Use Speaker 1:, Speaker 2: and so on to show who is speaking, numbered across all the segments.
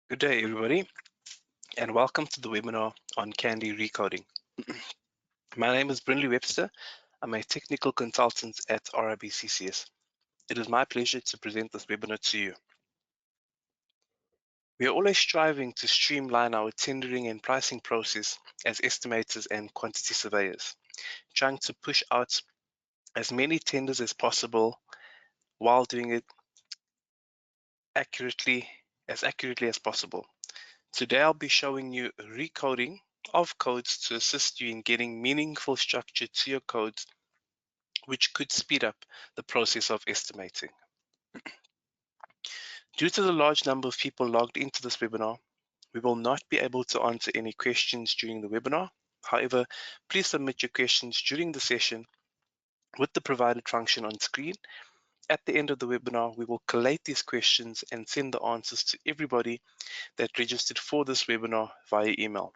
Speaker 1: Good day, everybody, and welcome to the webinar on Candy Recoding. My name is Brinley Webster. I'm a technical consultant at RIBCCS. It is my pleasure to present this webinar to you. We are always striving to streamline our tendering and pricing process as estimators and quantity surveyors, trying to push out as many tenders as possible while doing it as accurately as possible. Today I'll be showing you recoding of codes to assist you in getting meaningful structure to your codes, which could speed up the process of estimating. Due to the large number of people logged into this webinar, we will not be able to answer any questions during the webinar. However, please submit your questions during the session with the provided function on screen. At the end of the webinar, we will collate these questions and send the answers to everybody that registered for this webinar via email.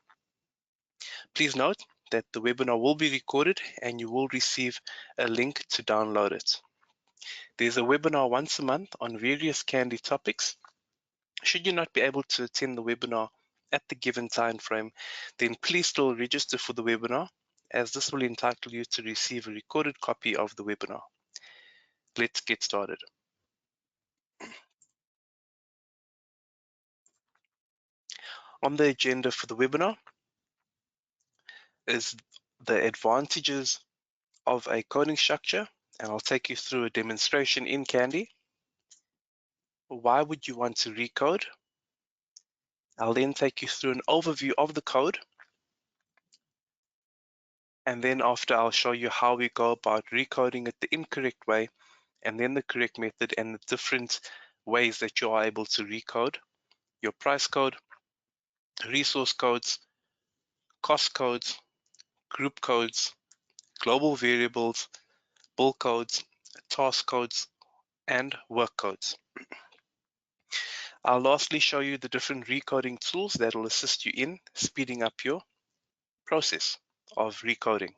Speaker 1: Please note that the webinar will be recorded and you will receive a link to download it. There's a webinar once a month on various Candy topics. Should you not be able to attend the webinar at the given time frame, then please still register for the webinar, as this will entitle you to receive a recorded copy of the webinar. Let's get started. On the agenda for the webinar is the advantages of a coding structure, and I'll take you through a demonstration in Candy. Why would you want to recode? I'll then take you through an overview of the code, and then after I'll show you how we go about recoding it the incorrect way, and then the correct method and the different ways that you are able to recode your price code, resource codes, cost codes, group codes, global variables, bull codes, task codes, and work codes. I'll lastly show you the different recoding tools that will assist you in speeding up your process of recoding.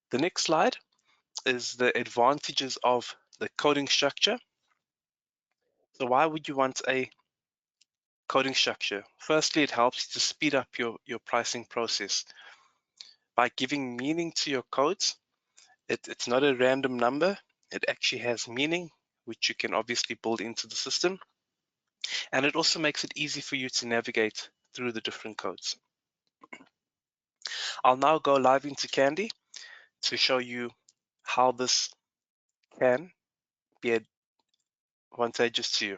Speaker 1: The next slide is the advantages of the coding structure. So why would you want a coding structure? Firstly, it helps to speed up your pricing process. By giving meaning to your codes, it's not a random number, it actually has meaning, which you can obviously build into the system. And it also makes it easy for you to navigate through the different codes. I'll now go live into Candy to show you how this can be advantageous to you.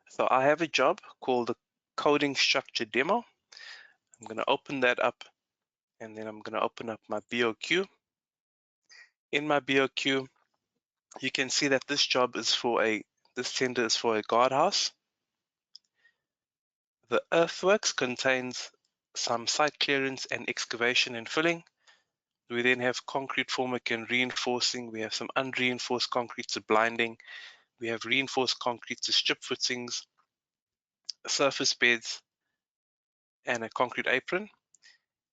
Speaker 1: So I have a job called the coding structure demo. I'm going to open that up, and then I'm going to open up my BOQ. In my BOQ, you can see that this job is this tender is for a guardhouse. The earthworks contains some site clearance and excavation and filling. We then have concrete formwork and reinforcing. We have some unreinforced concrete to blinding. We have reinforced concrete to strip footings, surface beds, and a concrete apron.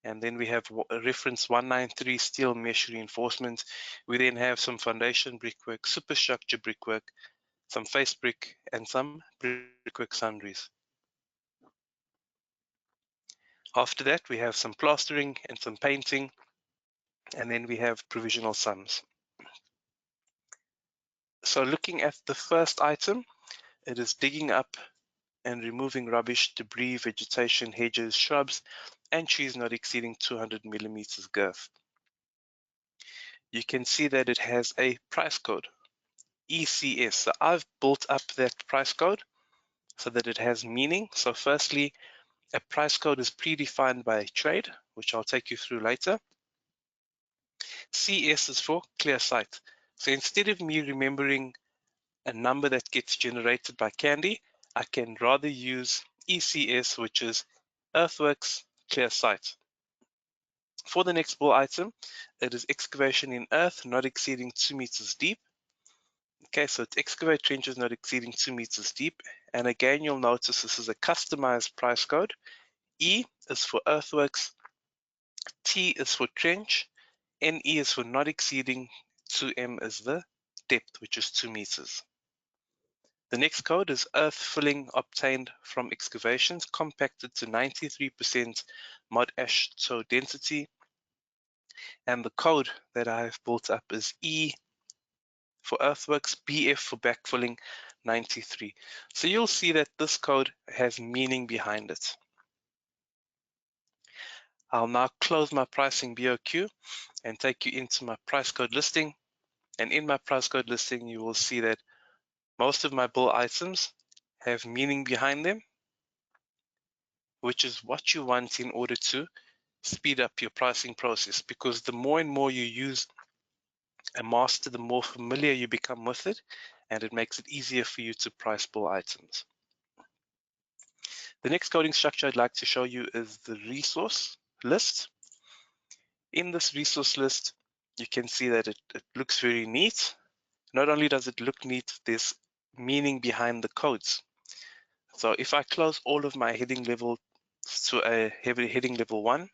Speaker 1: And then we have a reference 193 steel mesh reinforcement. We then have some foundation brickwork, superstructure brickwork, some face brick, and some brickwork sundries. After that, we have some plastering and some painting, and then we have provisional sums. So looking at the first item, it is digging up and removing rubbish, debris, vegetation, hedges, shrubs, and trees not exceeding 200 millimeters girth. You can see that it has a price code, ECS. So I've built up that price code so that it has meaning. So firstly, a price code is predefined by a trade, which I'll take you through later. CS is for clear sight. So instead of me remembering a number that gets generated by Candy, I can rather use ECS, which is earthworks clear sight. For the next bull item, it is excavation in earth not exceeding 2 meters deep. Okay, so it's excavate trenches not exceeding 2 meters deep. And again, you'll notice this is a customized price code. E is for earthworks, T is for trench, NE is for not exceeding 2M is the depth, which is 2 meters. The next code is earth filling obtained from excavations compacted to 93% mud ash soil density. And the code that I have built up is E for earthworks, BF for backfilling, 93. So you'll see that this code has meaning behind it. I'll now close my pricing BOQ and take you into my price code listing. And in my price code listing, you will see that most of my bill items have meaning behind them, which is what you want in order to speed up your pricing process, because the more and more you use a master, the more familiar you become with it, and it makes it easier for you to price bill items. The next coding structure I'd like to show you is the resource list. In this resource list, you can see that it looks very neat. Not only does it look neat, there's meaning behind the codes. So if I close all of my heading level to a heading level 1,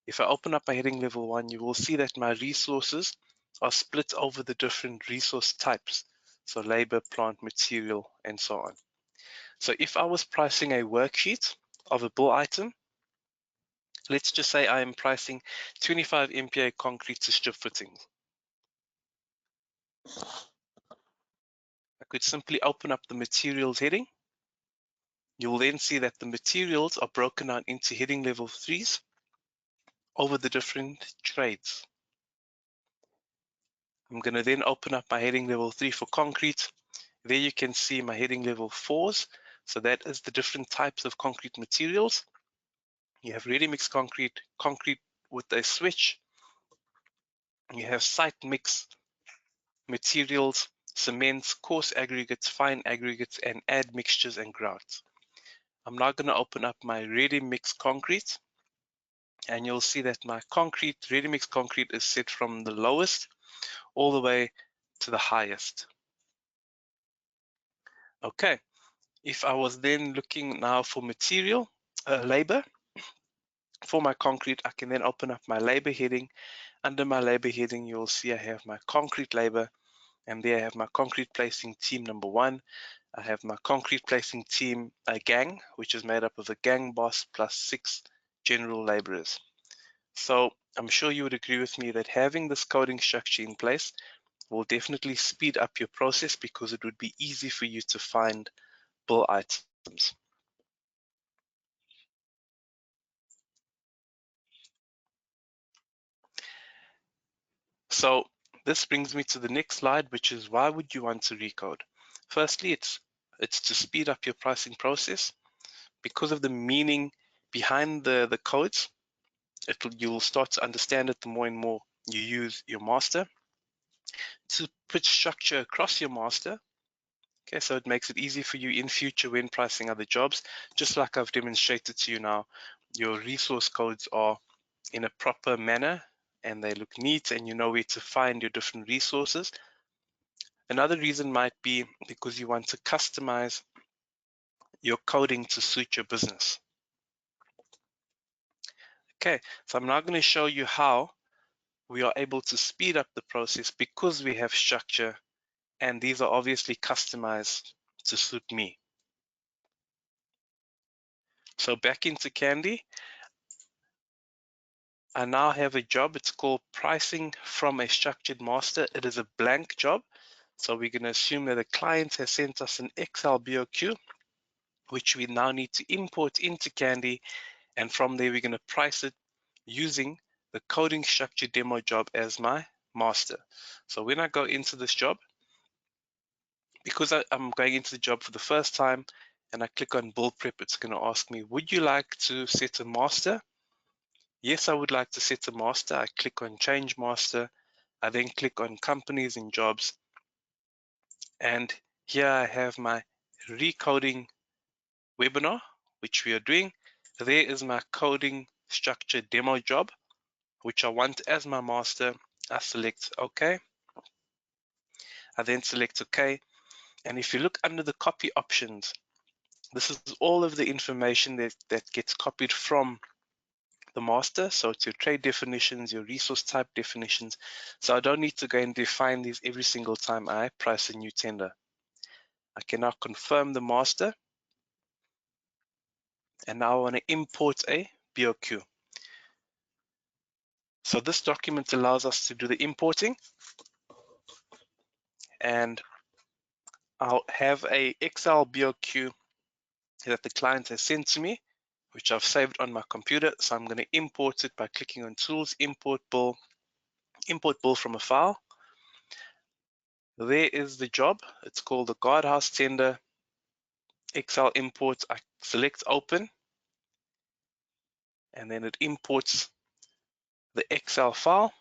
Speaker 1: if I open up my heading level 1, you will see that my resources are split over the different resource types. So labor, plant, material, and so on. So if I was pricing a worksheet of a bill item, let's just say I am pricing 25 MPa concrete to strip fittings. I could simply open up the materials heading. You'll then see that the materials are broken down into heading level 3s over the different trades. I'm going to then open up my heading level 3 for concrete. There you can see my heading level 4s. So that is the different types of concrete materials. You have ready mix concrete, concrete with a switch. You have site mix materials, cements, coarse aggregates, fine aggregates, and add mixtures and grouts. I'm now going to open up my ready mix concrete, and you'll see that my ready mix concrete is set from the lowest all the way to the highest. Okay, if I was then looking now for material, labor, for my concrete, I can then open up my labor heading. Under my labor heading, you'll see I have my concrete labor, and there I have my concrete placing team number 1. I have my concrete placing team, a gang, which is made up of a gang boss plus 6 general laborers. So I'm sure you would agree with me that having this coding structure in place will definitely speed up your process, because it would be easy for you to find bill items. So this brings me to the next slide, which is why would you want to recode? Firstly, it's to speed up your pricing process. Because of the meaning behind the codes, you'll start to understand it the more and more you use your master. To put structure across your master, okay, so it makes it easy for you in future when pricing other jobs. Just like I've demonstrated to you now, your resource codes are in a proper manner and they look neat, and you know where to find your different resources. Another reason might be because you want to customize your coding to suit your business. Okay, so I'm now going to show you how we are able to speed up the process because we have structure, and these are obviously customized to suit me. So back into Candy, I now have a job. It's called pricing from a structured master. It is a blank job. So we're going to assume that the client has sent us an Excel BOQ, which we now need to import into Candy. And from there, we're going to price it using the coding structure demo job as my master. So when I go into this job, because I'm going into the job for the first time and I click on bill prep, it's going to ask me, would you like to set a master? Yes, I would like to set a master. I click on change master. I then click on companies and jobs. And here I have my recoding webinar, which we are doing. There is my coding structure demo job, which I want as my master. I select OK. I then select OK. And if you look under the copy options, this is all of the information that gets copied from the master, so it's your trade definitions, your resource type definitions. So I don't need to go and define these every single time I price a new tender. I can now confirm the master, and now I want to import a BOQ. So this document allows us to do the importing, and I'll have a Excel BOQ that the client has sent to me, which I've saved on my computer. So I'm going to import it by clicking on Tools, Import Bill from a file. There is the job. It's called the Guardhouse Tender Excel import. I select Open, and then it imports the Excel file.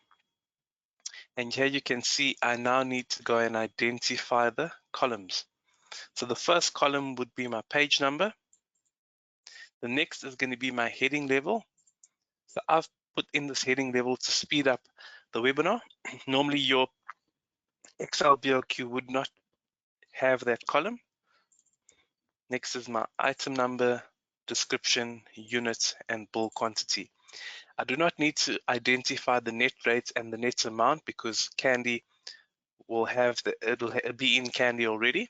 Speaker 1: And here you can see I now need to go and identify the columns. So the first column would be my page number. The next is going to be my heading level. So I've put in this heading level to speed up the webinar. Normally your Excel BOQ would not have that column. Next is my item number, description, unit, and bill quantity. I do not need to identify the net rate and the net amount because Candy will have it'll be in Candy already.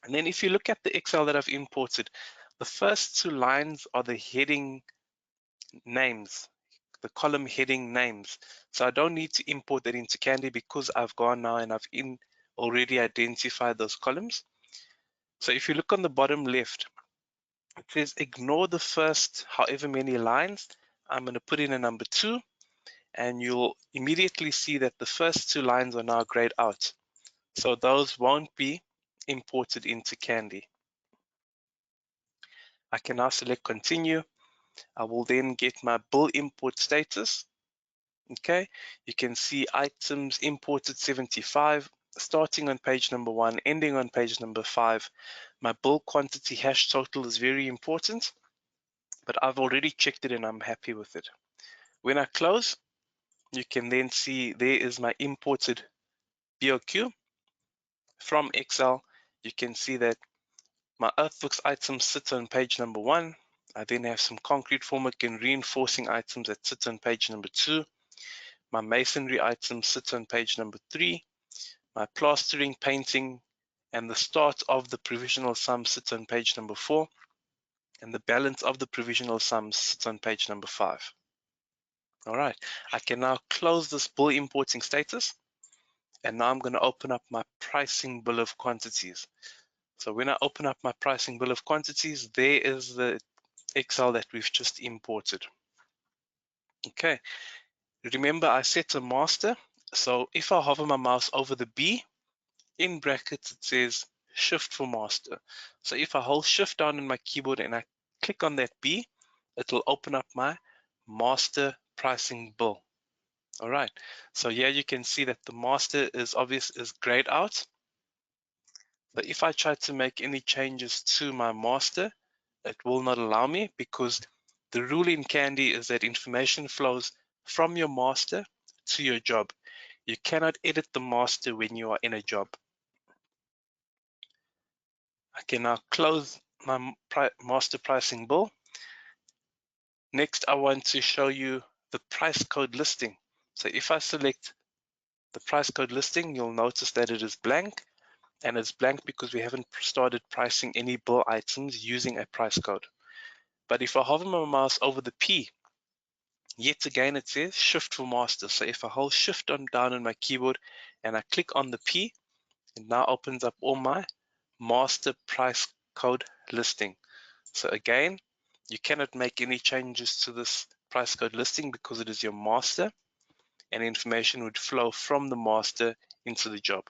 Speaker 1: And then if you look at the Excel that I've imported, the first two lines are the heading names, the column heading names. So I don't need to import that into Candy because I've gone now and I've already identified those columns. So if you look on the bottom left, it says ignore the first however many lines. I'm going to put in a number 2, and you'll immediately see that the first 2 lines are now grayed out. So those won't be imported into Candy. I can now select continue. I will then get my bill import status. Okay, you can see items imported 75, starting on page number 1, ending on page number 5. My bill quantity hash total is very important, but I've already checked it and I'm happy with it. When I close, you can then see there is my imported BOQ from Excel. You can see that my earthworks items sit on page number 1. I then have some concrete formwork and reinforcing items that sit on page number 2. My masonry items sit on page number 3. My plastering, painting, and the start of the provisional sum sits on page number 4. And the balance of the provisional sums sits on page number 5. All right, I can now close this bill importing status. And now I'm going to open up my pricing bill of quantities. So when I open up my pricing bill of quantities, there is the Excel that we've just imported. Okay, remember I set a master. So if I hover my mouse over the B, in brackets it says shift for master. So if I hold shift down on my keyboard and I click on that B, it will open up my master pricing bill. All right, so here you can see that the master is grayed out. But if I try to make any changes to my master, it will not allow me because the rule in Candy is that information flows from your master to your job. You cannot edit the master when you are in a job. I can now close my master pricing bill. Next, I want to show you the price code listing. So if I select the price code listing, you'll notice that it is blank, and it's blank because we haven't started pricing any bill items using a price code. But if I hover my mouse over the P, yet again it says shift for master. So if I hold shift down on my keyboard and I click on the P, it now opens up all my master price code listing. So again, you cannot make any changes to this price code listing because it is your master, and information would flow from the master into the job.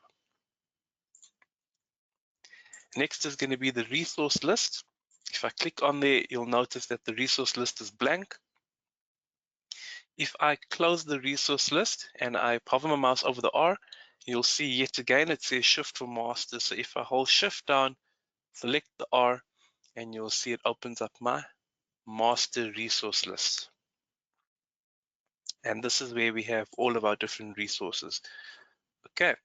Speaker 1: Next is going to be the resource list. If I click on there, you'll notice that the resource list is blank. If I close the resource list and I hover my mouse over the R, you'll see yet again it says shift for master. So if I hold shift down, select the R, and you'll see it opens up my master resource list. And this is where we have all of our different resources. Okay,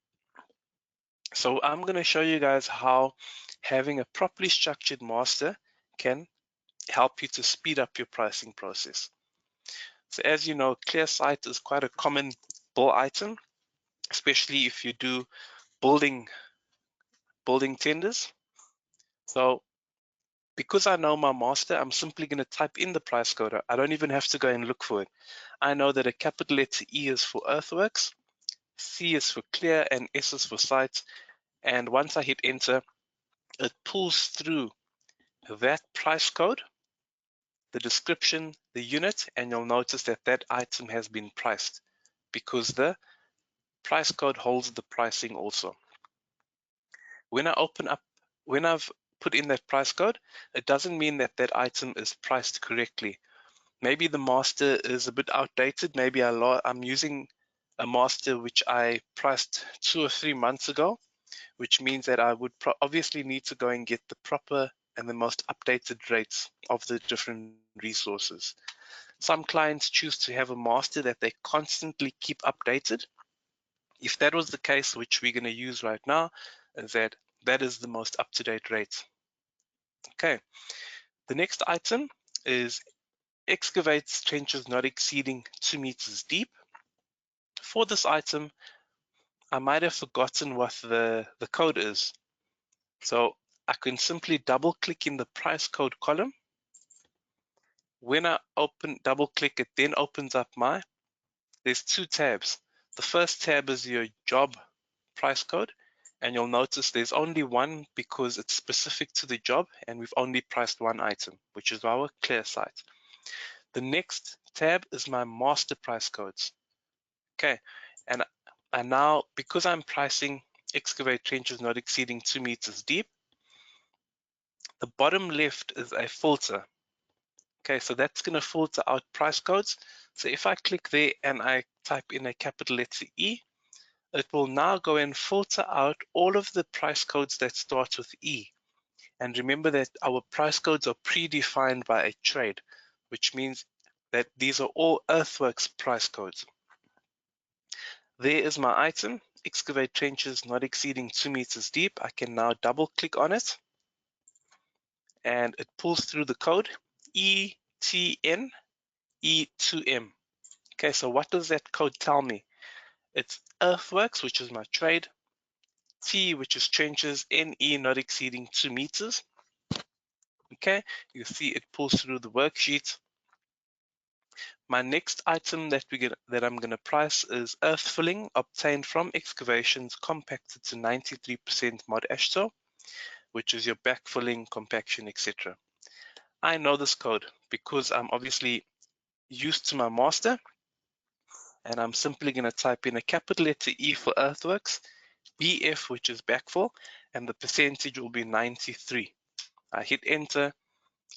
Speaker 1: so I'm going to show you guys how having a properly structured master can help you to speed up your pricing process. So as you know, ClearSight is quite a common bill item, especially if you do building tenders. So because I know my master, I'm simply going to type in the price code. I don't even have to go and look for it. I know that a capital letter E is for earthworks, C is for clear, and S is for sites. And once I hit enter, it pulls through that price code, the description, the unit, and you'll notice that that item has been priced because the price code holds the pricing also. When I've put in that price code, it doesn't mean that that item is priced correctly. Maybe the master is a bit outdated. Maybe I'm using a master which I priced 2 or 3 months ago, which means that I would obviously need to go and get the proper and the most updated rates of the different resources. Some clients choose to have a master that they constantly keep updated. If that was the case, which we're going to use right now, is that is the most up-to-date rate. Okay, the next item is excavates trenches not exceeding 2 meters deep. For this item, I might have forgotten what the code is. So I can simply double click in the price code column. When I double click, it then opens up there's 2 tabs. The first tab is your job price code, and you'll notice there's only one because it's specific to the job and we've only priced one item, which is our ClearSight. The next tab is my master price codes. Okay, and now because I'm pricing excavate trenches not exceeding 2 meters deep, the bottom left is a filter. Okay, so that's going to filter out price codes. So if I click there and I type in a capital letter E, it will now go and filter out all of the price codes that start with E. And remember that our price codes are predefined by a trade, which means that these are all earthworks price codes. There is my item, excavate trenches not exceeding 2 meters deep. I can now double click on it and it pulls through the code ETN E2M. Okay, so what does that code tell me? It's earthworks, which is my trade, T, which is trenches, NE not exceeding 2 meters. Okay, you see it pulls through the worksheet. My next item that I'm going to price is earth filling obtained from excavations compacted to 93% mod ashto, which is your backfilling, compaction, etc. I know this code because I'm obviously used to my master, and I'm simply going to type in a capital letter E for earthworks, BF, which is backfill, and the percentage will be 93. I hit enter,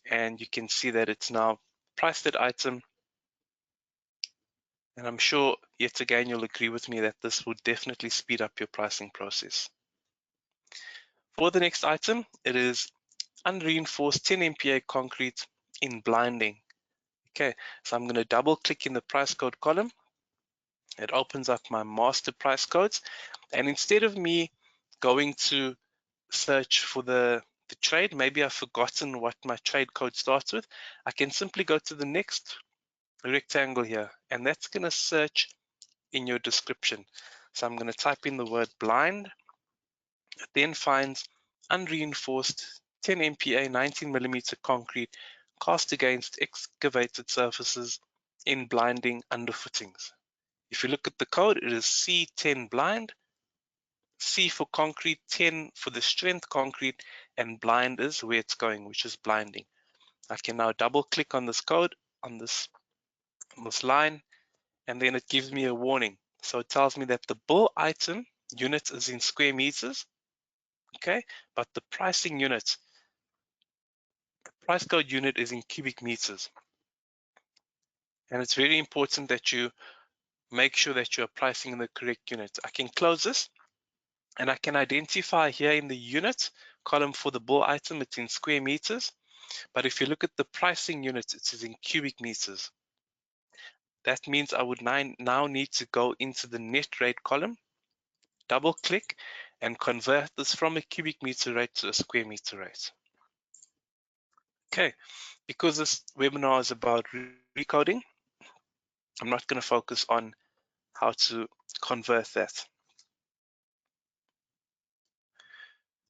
Speaker 1: and you can see that it's now priced that item. And I'm sure, yet again, you'll agree with me that this would definitely speed up your pricing process. For the next item, it is unreinforced 10 MPa concrete in blinding. Okay, so I'm going to double click in the price code column. It opens up my master price codes. And instead of me going to search for the trade, maybe I've forgotten what my trade code starts with, I can simply go to the next rectangle here, and that's going to search in your description. So I'm going to type in the word blind. It then finds unreinforced 10 MPa 19 millimeter concrete cast against excavated surfaces in blinding underfootings. If you look at the code, it is C10 blind, C for concrete, 10 for the strength concrete, and blind is where it's going, which is blinding. I can now double click on this code, on this line, and then it gives me a warning. So it tells me that the bill item unit is in square meters, okay, but the pricing unit, the price code unit is in cubic meters. And it's very important that you make sure that you're pricing in the correct unit. I can close this, and I can identify here in the unit column for the bill item, it's in square meters. But if you look at the pricing unit, it is in cubic meters. That means I would now need to go into the net rate column, double click, and convert this from a cubic meter rate to a square meter rate. Okay, because this webinar is about recoding, I'm not going to focus on how to convert that.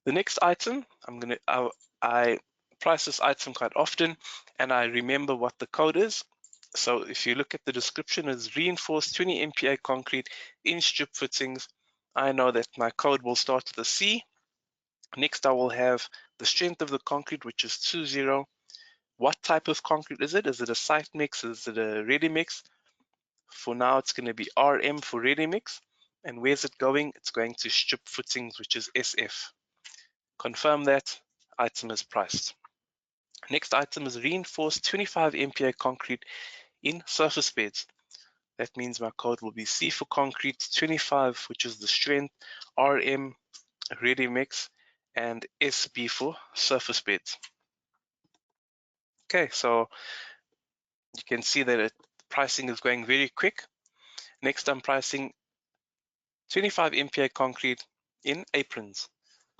Speaker 1: The next item, I price this item quite often, and I remember what the code is. So if you look at the description, it's reinforced 20 MPa concrete in strip footings. I know that my code will start with a C. Next, I will have the strength of the concrete, which is 20. What type of concrete is it? Is it a site mix? Is it a ready mix? For now, it's going to be RM for ready mix. And where's it going? It's going to strip footings, which is SF. Confirm that item is priced. Next item is reinforced 25 MPa concrete in surface beds. That means my code will be C for concrete, 25, which is the strength, RM, ready mix, and SB for surface beds. Okay, so you can see that pricing is going very quick. Next, I'm pricing 25 MPa concrete in aprons.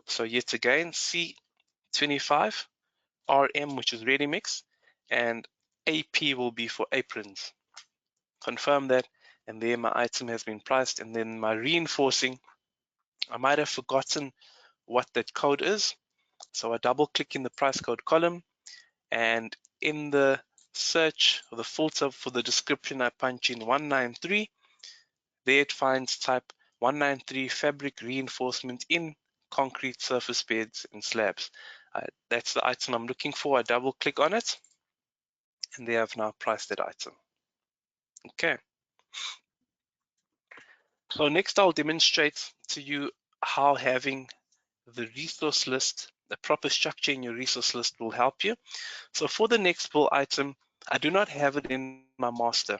Speaker 1: So yet again, C25, RM, which is ready mix, and AP will be for aprons. Confirm that, and there my item has been priced. And then my reinforcing, I might have forgotten what that code is, so I double click in the price code column, and in the search or the filter for the description, I punch in 193. There it finds type 193 fabric reinforcement in concrete surface beds and slabs. That's the item I'm looking for. I double click on it, and there I've now priced that item. Okay. So next I'll demonstrate to you how having the resource list, the proper structure in your resource list will help you. So for the next bull item, I do not have it in my master,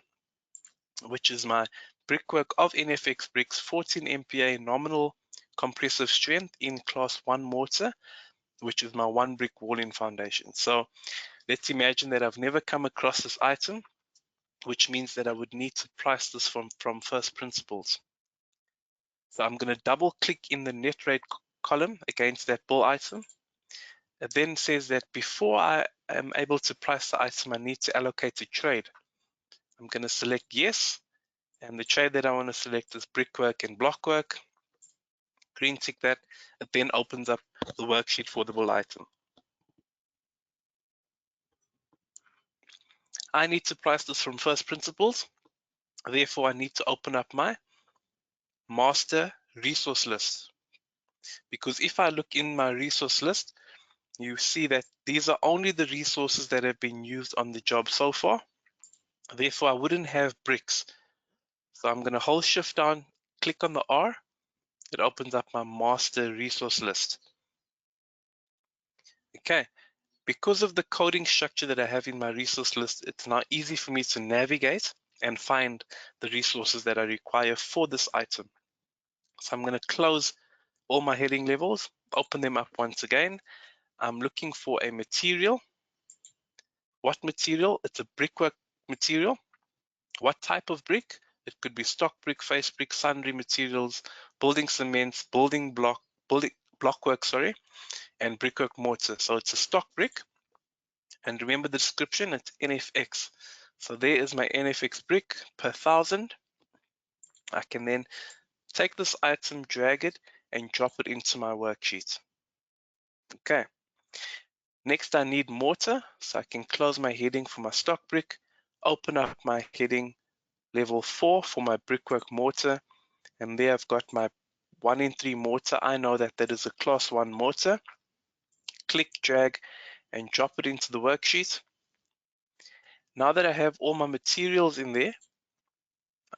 Speaker 1: which is my brickwork of NFX bricks, 14 MPa nominal compressive strength in class 1 mortar, which is my one brick wall-in foundation. So let's imagine that I've never come across this item, which means that I would need to price this from first principles. So I'm going to double click in the net rate column against that bull item. It then says that before I am able to price the item, I need to allocate a trade. I'm going to select yes, and the trade that I want to select is brickwork and blockwork. Green tick that. It then opens up the worksheet for the bull item. I need to price this from first principles. Therefore, I need to open up my master resource list. Because if I look in my resource list, you see that these are only the resources that have been used on the job so far. Therefore, I wouldn't have bricks. So I'm going to hold shift down, click on the R. It opens up my master resource list. Okay, because of the coding structure that I have in my resource list, it's now easy for me to navigate and find the resources that I require for this item. So I'm going to close all my heading levels, open them up once again. I'm looking for a material. What material? It's a brickwork material. What type of brick? It could be stock brick, face brick, sundry materials, building cements, building blockwork, and brickwork mortar. So it's a stock brick. And remember the description, it's NFX. So there is my NFX brick per 1,000. I can then take this item, drag it, and drop it into my worksheet. Okay. Next, I need mortar, so I can close my heading for my stock brick, open up my heading level 4 for my brickwork mortar, and there I've got my 1-in-3 mortar. I know that that is a class 1 mortar. Click, drag, and drop it into the worksheet. Now that I have all my materials in there,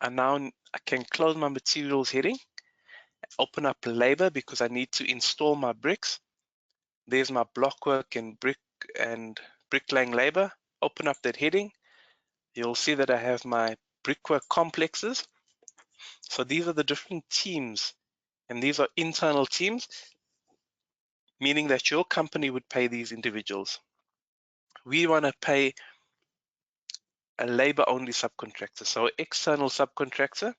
Speaker 1: I can close my materials heading, open up labor because I need to install my bricks. There's my blockwork and bricklaying labor. Open up that heading. You'll see that I have my brickwork complexes. So these are the different teams, and these are internal teams, meaning that your company would pay these individuals. We want to pay a labor-only subcontractor, so external subcontractor,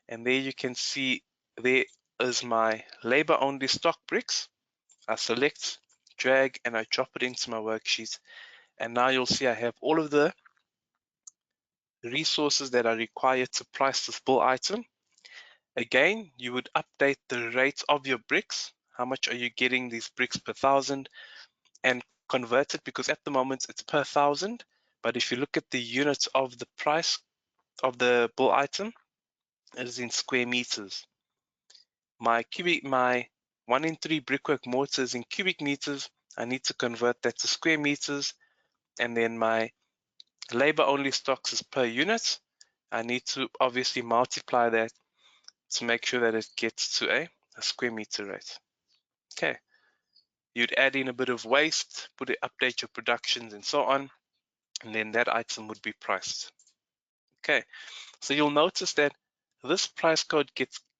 Speaker 1: and there you can see there is my labor-only stock bricks. I select, drag, and I drop it into my worksheet, and now you'll see I have all of the resources that are required to price this bull item. Again, you would update the rate of your bricks. How much are you getting these bricks per 1,000, and convert it, because at the moment it's per 1,000. But if you look at the units of the price of the bull item, it is in square meters. My 1 in 3 brickwork mortars in cubic meters, I need to convert that to square meters. And then my labor only stocks is per unit. I need to obviously multiply that to make sure that it gets to a square meter rate. Okay, you'd add in a bit of waste, update your productions and so on, and then that item would be priced. Okay, so you'll notice that this price code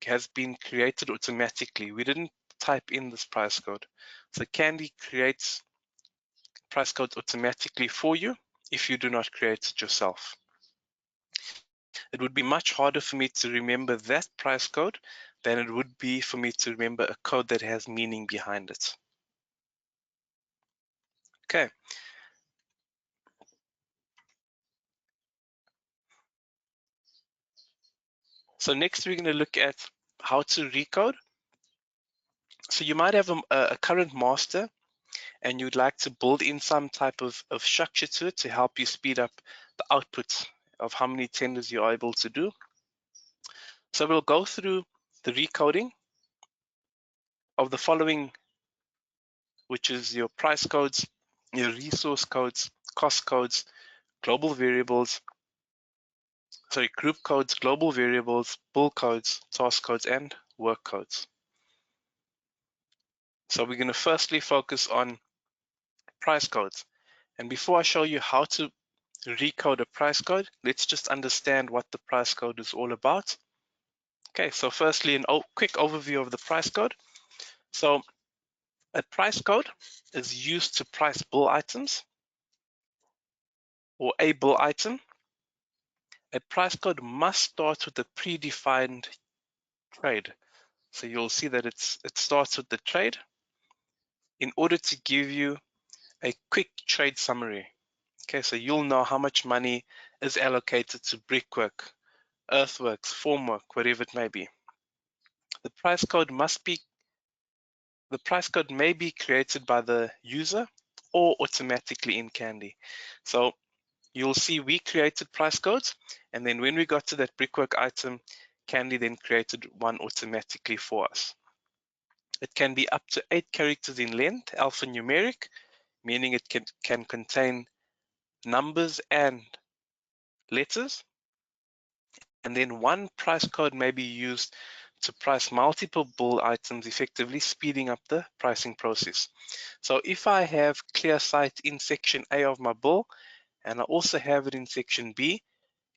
Speaker 1: has been created automatically. We didn't type in this price code. So Candy creates price codes automatically for you if you do not create it yourself. It would be much harder for me to remember that price code than it would be for me to remember a code that has meaning behind it. Okay. So next we're going to look at how to recode. So you might have a current master and you'd like to build in some type of structure to it to help you speed up the output of how many tenders you're able to do. So we'll go through the recoding of the following, which is your price codes, your resource codes, cost codes, global variables, group codes, global variables, bull codes, task codes, and work codes. So we're going to firstly focus on price codes. And before I show you how to recode a price code, let's just understand what the price code is all about. Okay, so firstly, a quick overview of the price code. So a price code is used to price bull items or a bull item. A price code must start with a predefined trade. So you'll see that it starts with the trade in order to give you a quick trade summary. Okay, so you'll know how much money is allocated to brickwork, earthworks, formwork, whatever it may be. The price code may be created by the user or automatically in Candy. So you'll see we created price codes, and then when we got to that brickwork item, Candy then created one automatically for us. It can be up to 8 characters in length, alphanumeric, meaning it can contain numbers and letters. And then one price code may be used to price multiple bull items, effectively speeding up the pricing process. So if I have clear sight in section A of my bull, and I also have it in section B,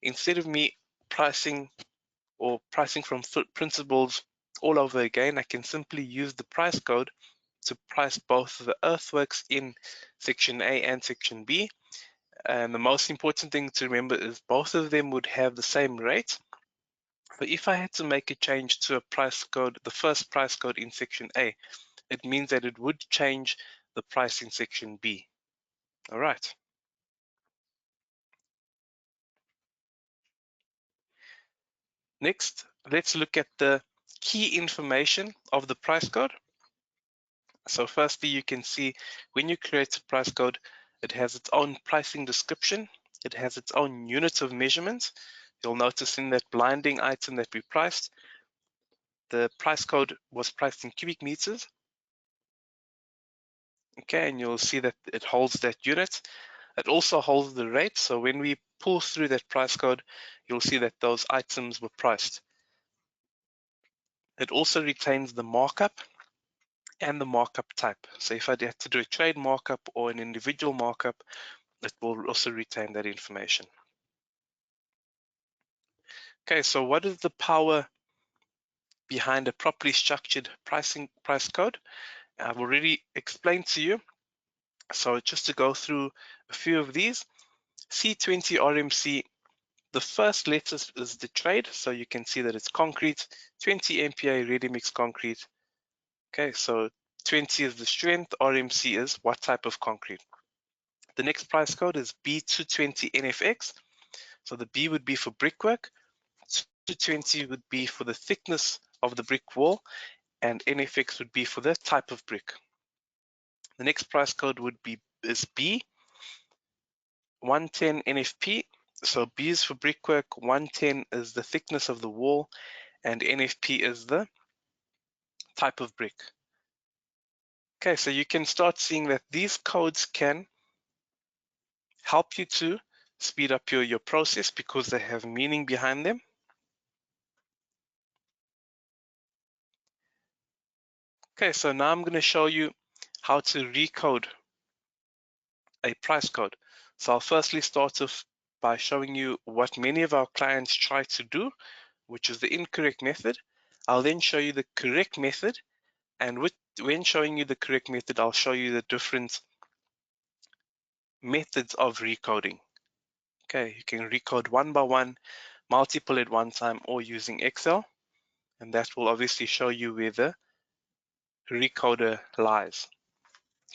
Speaker 1: instead of me pricing from principles all over again, I can simply use the price code to price both the earthworks in section A and section B. And the most important thing to remember is both of them would have the same rate. But if I had to make a change to a price code, the first price code in section A, it means that it would change the price in section B. All right. Next, let's look at the key information of the price code. So firstly, you can see when you create a price code, it has its own pricing description. It has its own unit of measurement. You'll notice in that blinding item that we priced, the price code was priced in cubic meters. Okay, and you'll see that it holds that unit. It also holds the rate. So when we pull through that price code, you'll see that those items were priced. It also retains the markup and the markup type. So if I had to do a trade markup or an individual markup, it will also retain that information. Okay, so what is the power behind a properly structured price code? I've already explained to you. So just to go through a few of these, C20 RMC, the first letter is the trade. So you can see that it's concrete, 20 MPa ready mix concrete. Okay, so 20 is the strength, RMC is what type of concrete. The next price code is B220 NFX. So the B would be for brickwork, 220 would be for the thickness of the brick wall, and NFX would be for the type of brick. The next price code is B, 110 NFP. So B is for brickwork, 110 is the thickness of the wall, and NFP is the type of brick. Okay, so you can start seeing that these codes can help you to speed up your process because they have meaning behind them. Okay, so now I'm going to show you how to recode a price code. So I'll firstly start off by showing you what many of our clients try to do, which is the incorrect method. I'll then show you the correct method, and when showing you the correct method, I'll show you the different methods of recoding. Okay, you can recode one by one, multiple at one time, or using Excel, and that will obviously show you where the recoder lies.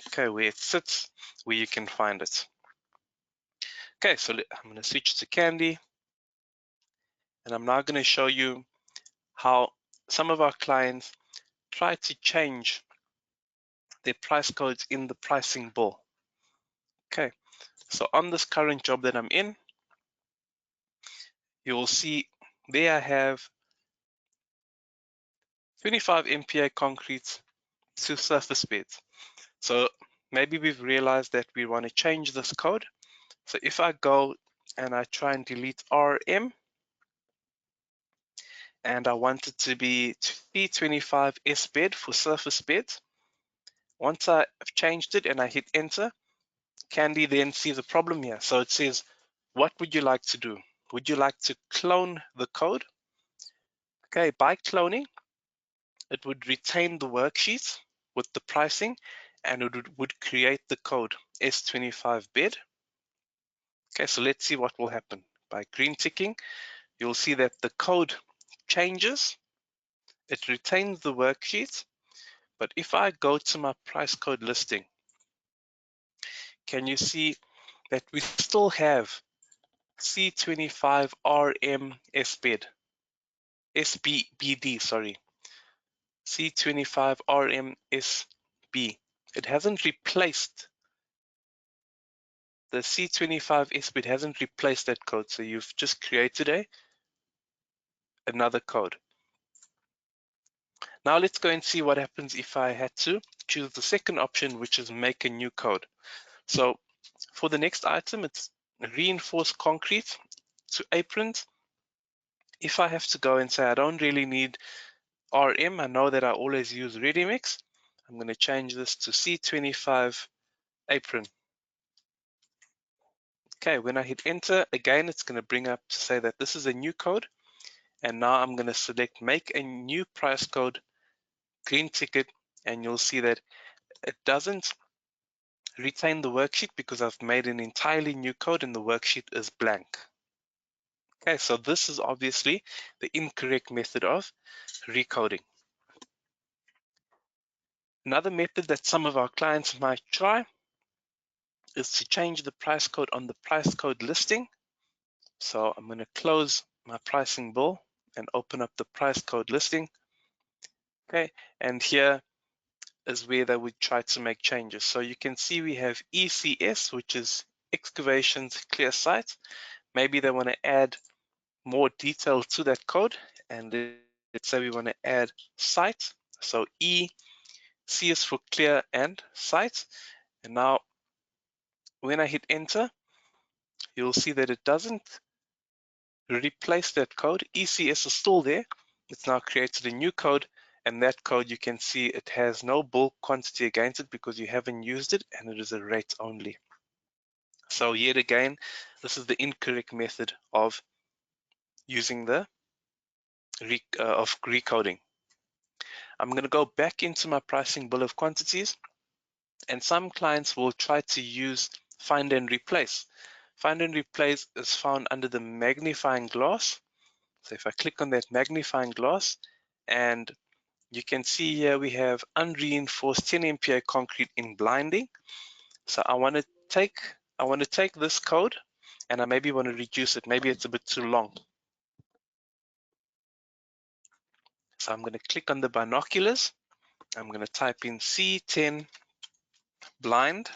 Speaker 1: Okay, where it sits, where you can find it. Okay, so I'm going to switch to Candy, and I'm now going to show you how some of our clients try to change their price codes in the pricing bull. Okay, so on this current job that I'm in, you will see there I have 25 MPa concrete to surface beds. So maybe we've realized that we want to change this code. So if I go and I try and delete RM, and I want it to be C25 S bed for surface beds. Once I've changed it and I hit enter, Candy then sees the problem here. So it says, what would you like to do? Would you like to clone the code? Okay, by cloning, it would retain the worksheet with the pricing, and it would create the code S25 bed. Okay, so let's see what will happen. By green ticking, you'll see that the code changes. It retains the worksheet, but if I go to my price code listing, can you see that we still have C25 RM SBD, SBD, sorry, C25 RM SB. It hasn't replaced the C25 SBD hasn't replaced that code, so you've just created another code. Now let's go and see what happens if I had to choose the second option, which is make a new code. So for the next item, it's reinforced concrete to aprons. If I have to go and say I don't really need RM, I know that I always use ReadyMix. I'm going to change this to C25 apron. Okay, when I hit enter, again, it's going to bring up to say that this is a new code. And now I'm going to select make a new price code, green ticket, and you'll see that it doesn't retain the worksheet because I've made an entirely new code and the worksheet is blank. Okay, so this is obviously the incorrect method of recoding. Another method that some of our clients might try is to change the price code on the price code listing. So I'm going to close my pricing bull and open up the price code listing. Okay, and here is where they would try to make changes. So you can see we have ECS, which is excavations clear site. Maybe they want to add more detail to that code, and let's say we want to add site. So E, C is for clear and site. And now when I hit enter, you'll see that it doesn't replace that code. ECS is still there. It's now created a new code, and that code you can see it has no bulk quantity against it because you haven't used it, and it is a rate only. So yet again, this is the incorrect method of using the of recoding. I'm going to go back into my pricing bill of quantities, and some clients will try to use find and replace. Find and replace is found under the magnifying glass. So if I click on that magnifying glass, and you can see here we have unreinforced 10 MPa concrete in blinding. So I want to take this code and I maybe want to reduce it. Maybe it's a bit too long. So I'm going to click on the binoculars. I'm going to type in C10 blind.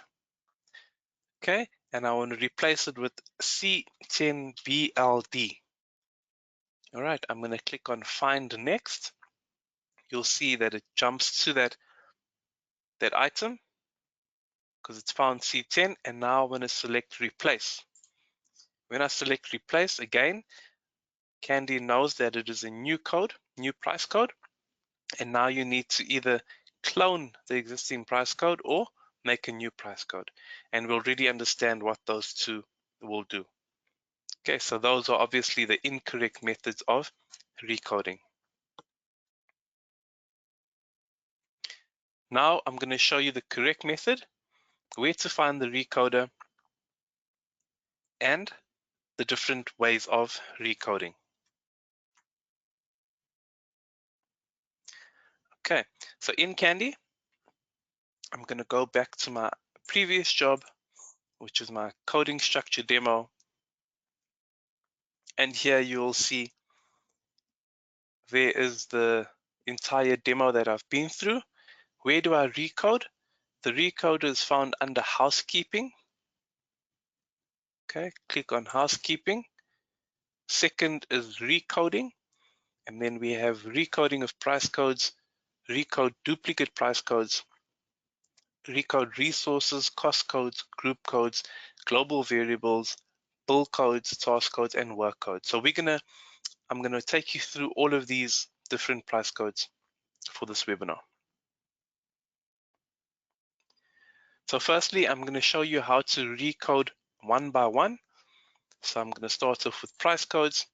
Speaker 1: Okay, and I want to replace it with C10 BLD. All right, I'm going to click on find next. You'll see that it jumps to that item because it's found C10, and now I'm going to select replace. When I select replace again, Candy knows that it is a new code, new price code, and now you need to either clone the existing price code or make a new price code, and we'll really understand what those two will do. Okay, so those are obviously the incorrect methods of recoding. Now I'm going to show you the correct method, where to find the recoder, and the different ways of recoding. Okay, so in Candy, I'm going to go back to my previous job, which is my coding structure demo. And here you'll see there is the entire demo that I've been through. Where do I recode? The recoder is found under housekeeping. Okay, click on housekeeping. Second is recoding. And then we have recoding of price codes, recode duplicate price codes, recode resources, cost codes, group codes, global variables, bill codes, task codes, and work codes. So I'm gonna take you through all of these different price codes for this webinar. So firstly, I'm gonna show you how to recode one by one. So I'm gonna start off with price codes.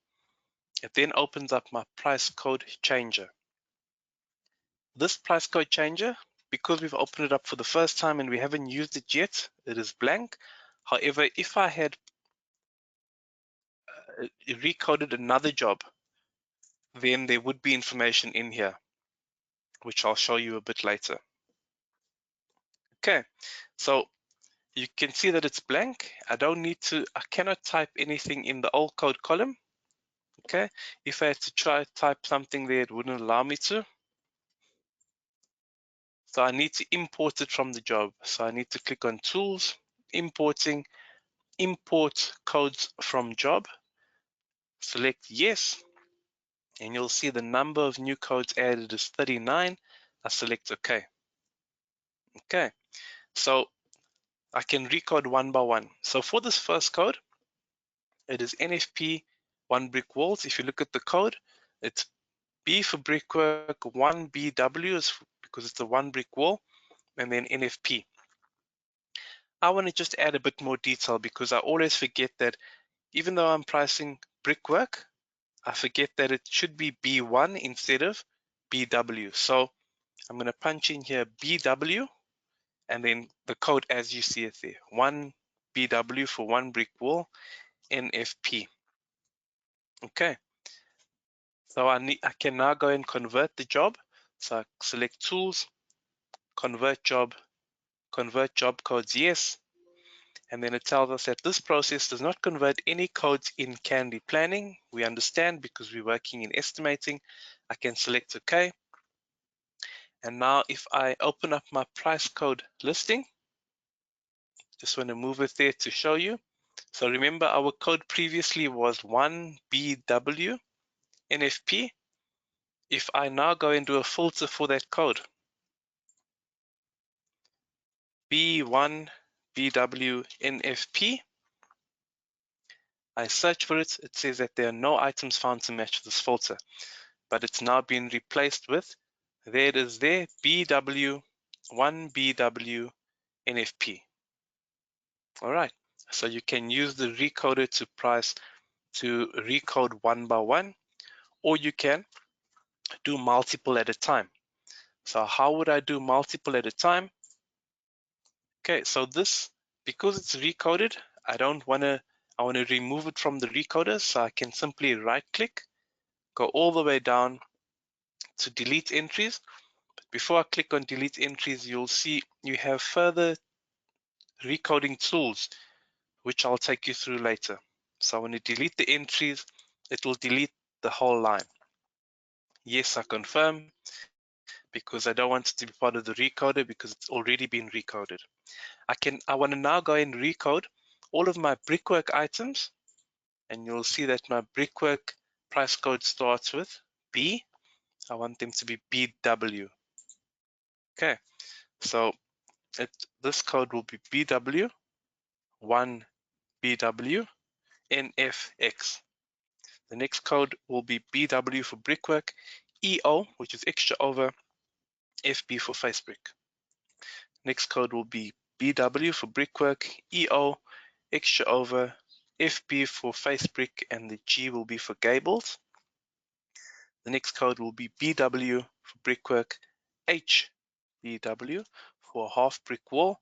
Speaker 1: It then opens up my price code changer. This price code changer, because we've opened it up for the first time and we haven't used it yet, it is blank. However, if I had recoded another job, then there would be information in here, which I'll show you a bit later. Okay, so you can see that it's blank. I cannot type anything in the old code column. Okay, if I had to try type something there, it wouldn't allow me to. So I need to import it from the job. So I need to click on Tools, Importing, Import Codes from Job. Select Yes, and you'll see the number of new codes added is 39. I select OK. Okay, so I can recode one by one. So for this first code, it is NFP 1 brick walls. If you look at the code, it's B for brickwork, 1 BW is because it's a 1 brick wall, and then NFP. I want to just add a bit more detail because I always forget that even though I'm pricing brickwork, I forget that it should be B1 instead of BW. So I'm going to punch in here BW and then the code as you see it there, 1 BW for 1 brick wall, NFP. Okay, so I can now go and convert the job. So I select Tools, Convert Job codes yes, and then it tells us that this process does not convert any codes in Candy Planning. We understand because we're working in estimating. I can select OK. And now if I open up my price code listing, just want to move it there to show you. So remember our code previously was 1BW NFP. If I now go and do a filter for that code, B1 BW NFP, I search for it, it says that there are no items found to match this filter, but it's now been replaced with, there it is there, BW, 1BW NFP. All right, so you can use the recoder to recode one by one, or you can do multiple at a time. So how would I do multiple at a time? Okay, so this, because it's recoded, I want to remove it from the recoder, so I can simply right click, go all the way down to delete entries. But before I click on delete entries, you'll see you have further recoding tools, which I'll take you through later. So when you delete the entries, it will delete the whole line. Yes, I confirm, because I don't want it to be part of the recoder because it's already been recoded. I want to now go and recode all of my brickwork items, and you'll see that my brickwork price code starts with B. I want them to be BW. Okay, so this code will be BW 1 BW NFX. The next code will be BW for brickwork EO, which is extra over FB for face brick. Next code will be BW for brickwork EO extra over FB for face brick, and the G will be for gables. The next code will be BW for brickwork HBW for half brick wall,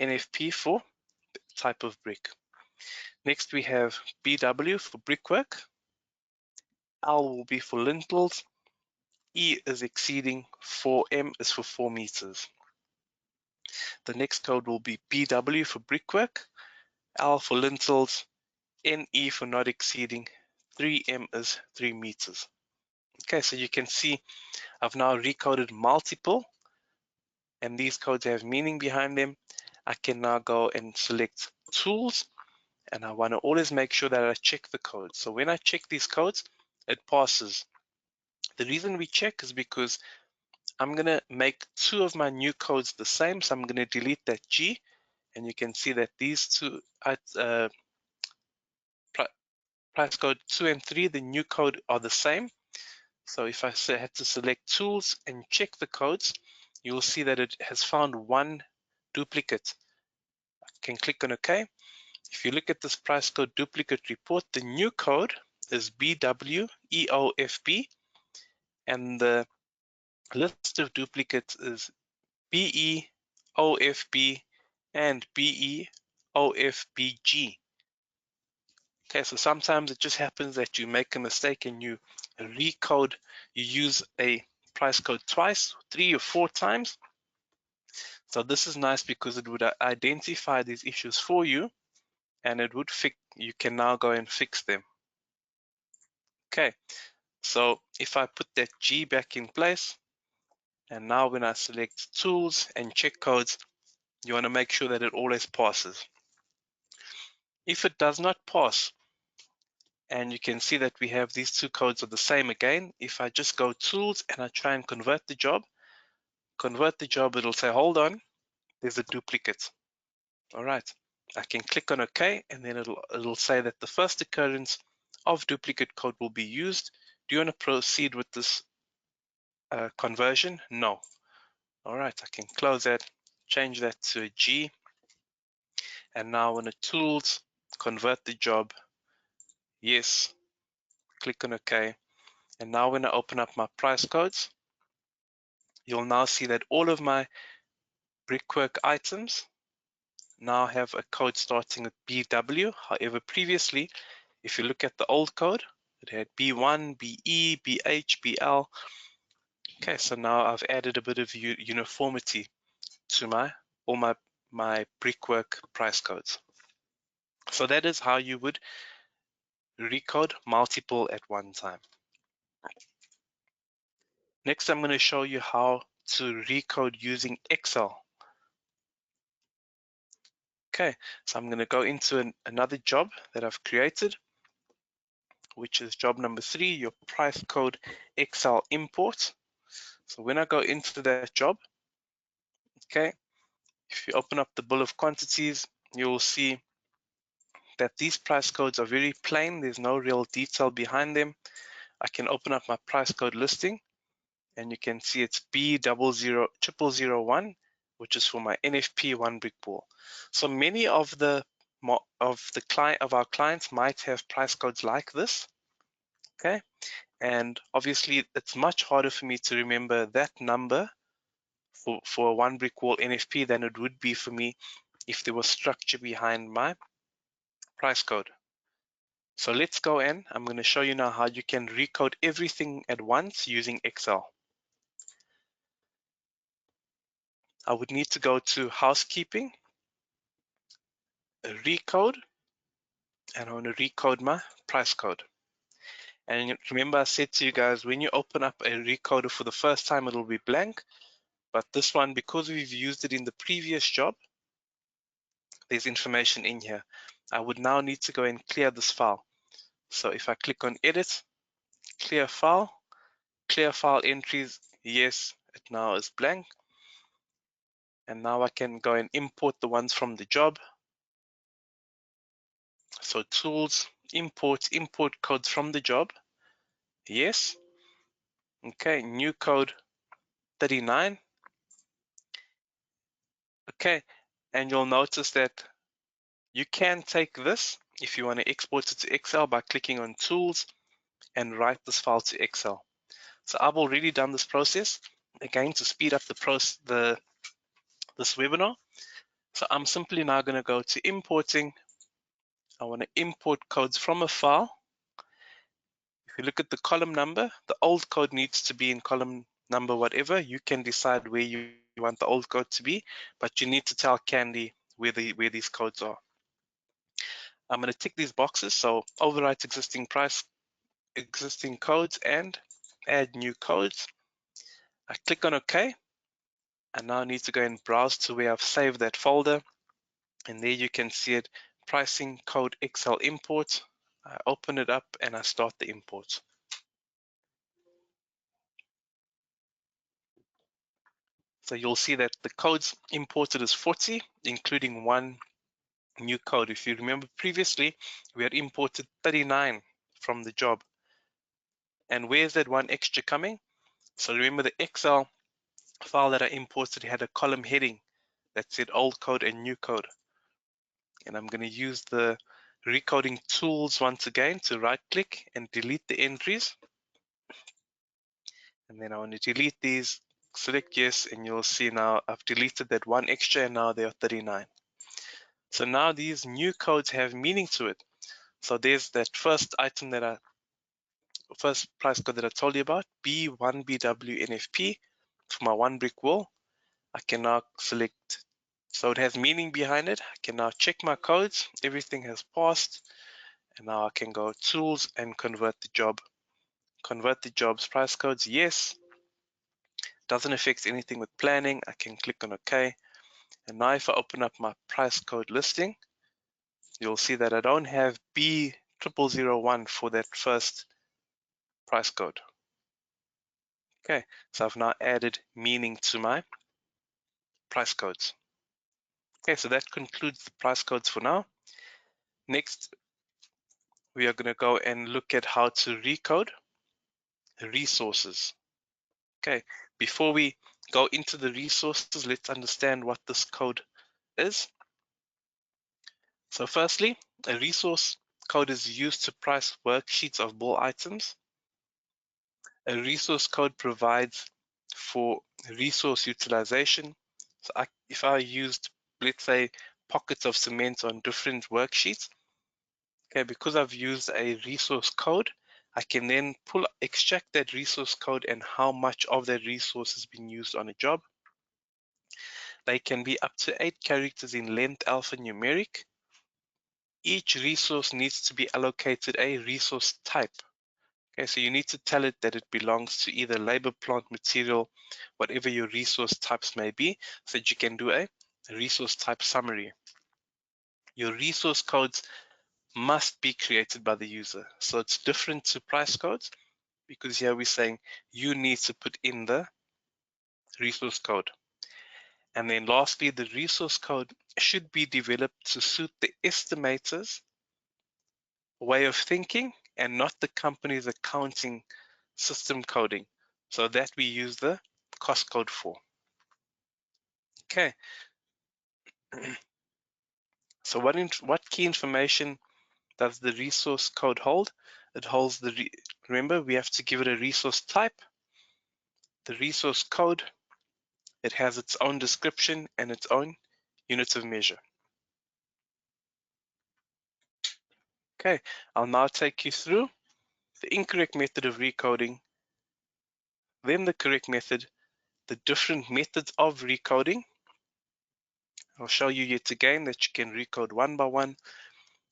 Speaker 1: NFP for type of brick. Next we have BW for brickwork, L will be for lintels, E is exceeding 4M is for 4 meters. The next code will be BW for brickwork, L for lintels, NE for not exceeding 3M is 3 meters. Okay, so you can see I've now recoded multiple, and these codes have meaning behind them. I can now go and select tools, and I want to always make sure that I check the codes. So when I check these codes, it passes. The reason we check is because I'm going to make 2 of my new codes the same, so I'm going to delete that G, and you can see that these two price code 2 and 3, the new code, are the same. So if I had to select tools and check the codes, you will see that it has found one duplicate. I can click on OK. If you look at this price code duplicate report, the new code is BWEOFB, and the list of duplicates is BEOFB and BEOFBG. Okay, so sometimes it just happens that you make a mistake and you recode, you use a price code twice, 3 or 4 times. So this is nice because it would identify these issues for you, and it would you can now go and fix them. Okay, so if I put that G back in place, and now when I select tools and check codes, you want to make sure that it always passes. If it does not pass, and you can see that we have these 2 codes are the same again, if I just go tools and I try and convert the job, it'll say, hold on, there's a duplicate. All right, I can click on OK, and then it'll say that the first occurrence of duplicate code will be used. Do you want to proceed with this conversion? No. All right, I can close that, change that to a G, and now on the tools, convert the job. Yes, click on OK. And now when I open up my price codes, you'll now see that all of my brickwork items now have a code starting with BW. However, previously, if you look at the old code, it had B1, BE, BH, BL. Okay, so now I've added a bit of uniformity to all my brickwork price codes. So that is how you would recode multiple at one time. Next, I'm going to show you how to recode using Excel. Okay, so I'm going to go into another job that I've created, which is job number 3, your price code Excel import. So when I go into that job, okay, if you open up the bill of quantities, you will see that these price codes are very plain. There's no real detail behind them. I can open up my price code listing, and you can see it's B00001, which is for my NFP 1 brick wall. So many of our clients might have price codes like this. Okay, and obviously it's much harder for me to remember that number for a 1 brick wall NFP than it would be for me if there was structure behind my price code. So let's go in. I'm going to show you now how you can recode everything at once using Excel. I would need to go to housekeeping, recode, and I want to recode my price code. And remember, I said to you guys, when you open up a recoder for the first time, it'll be blank. But this one, because we've used it in the previous job, there's information in here. I would now need to go and clear this file. So if I click on edit, clear file entries, yes, it now is blank. And now I can go and import the ones from the job. So tools, import codes from the job. Yes. Okay, new code 39. Okay, and you'll notice that you can take this if you want to export it to Excel by clicking on tools and write this file to Excel. So I've already done this process again to speed up this webinar. So I'm simply now going to go to importing. I want to import codes from a file. If you look at the column number, the old code needs to be in column number whatever. You can decide where you want the old code to be, but you need to tell Candy where these codes are. I'm going to tick these boxes. So overwrite existing codes and add new codes. I click on OK. I now need to go and browse to where I've saved that folder. And there you can see it, pricing code Excel import. I open it up and I start the import. So you'll see that the codes imported is 40, including one new code. If you remember previously, we had imported 39 from the job. And where's that one extra coming? So remember the Excel file that I imported had a column heading that said old code and new code. And I'm going to use the recoding tools once again to right click and delete the entries. And then I want to delete these, select yes, and you'll see now I've deleted that one extra and now there are 39. So now these new codes have meaning to it. So there's that first price code that I told you about, B1BWNFP for my one brick wall. I can now select, so it has meaning behind it. I can now check my codes. Everything has passed. And now I can go tools and convert the job. Convert the job's price codes, yes. Doesn't affect anything with planning. I can click on OK. And now if I open up my price code listing, you'll see that I don't have B0001 for that first price code. Okay, so I've now added meaning to my price codes. Okay, so that concludes the price codes for now. Next, we are going to go and look at how to recode resources. Okay, before we go into the resources, let's understand what this code is. So firstly, a resource code is used to price worksheets of bull items. A resource code provides for resource utilization. So if I used, let's say, pockets of cement on different worksheets, okay, because I've used a resource code, I can then extract that resource code and how much of that resource has been used on a job. They can be up to 8 characters in length alphanumeric. Each resource needs to be allocated a resource type. Okay, so you need to tell it that it belongs to either labor, plant, material, whatever your resource types may be, so that you can do a resource type summary. Your resource codes must be created by the user. So it's different to price codes because here we're saying you need to put in the resource code. And then lastly, the resource code should be developed to suit the estimator's way of thinking and not the company's accounting system coding. So that we use the cost code for. Okay. So what key information does the resource code hold? It holds remember, we have to give it a resource type, the resource code. It has its own description and its own units of measure. Okay, I'll now take you through the incorrect method of recoding, then the correct method, the different methods of recoding. I'll show you yet again that you can recode one by one,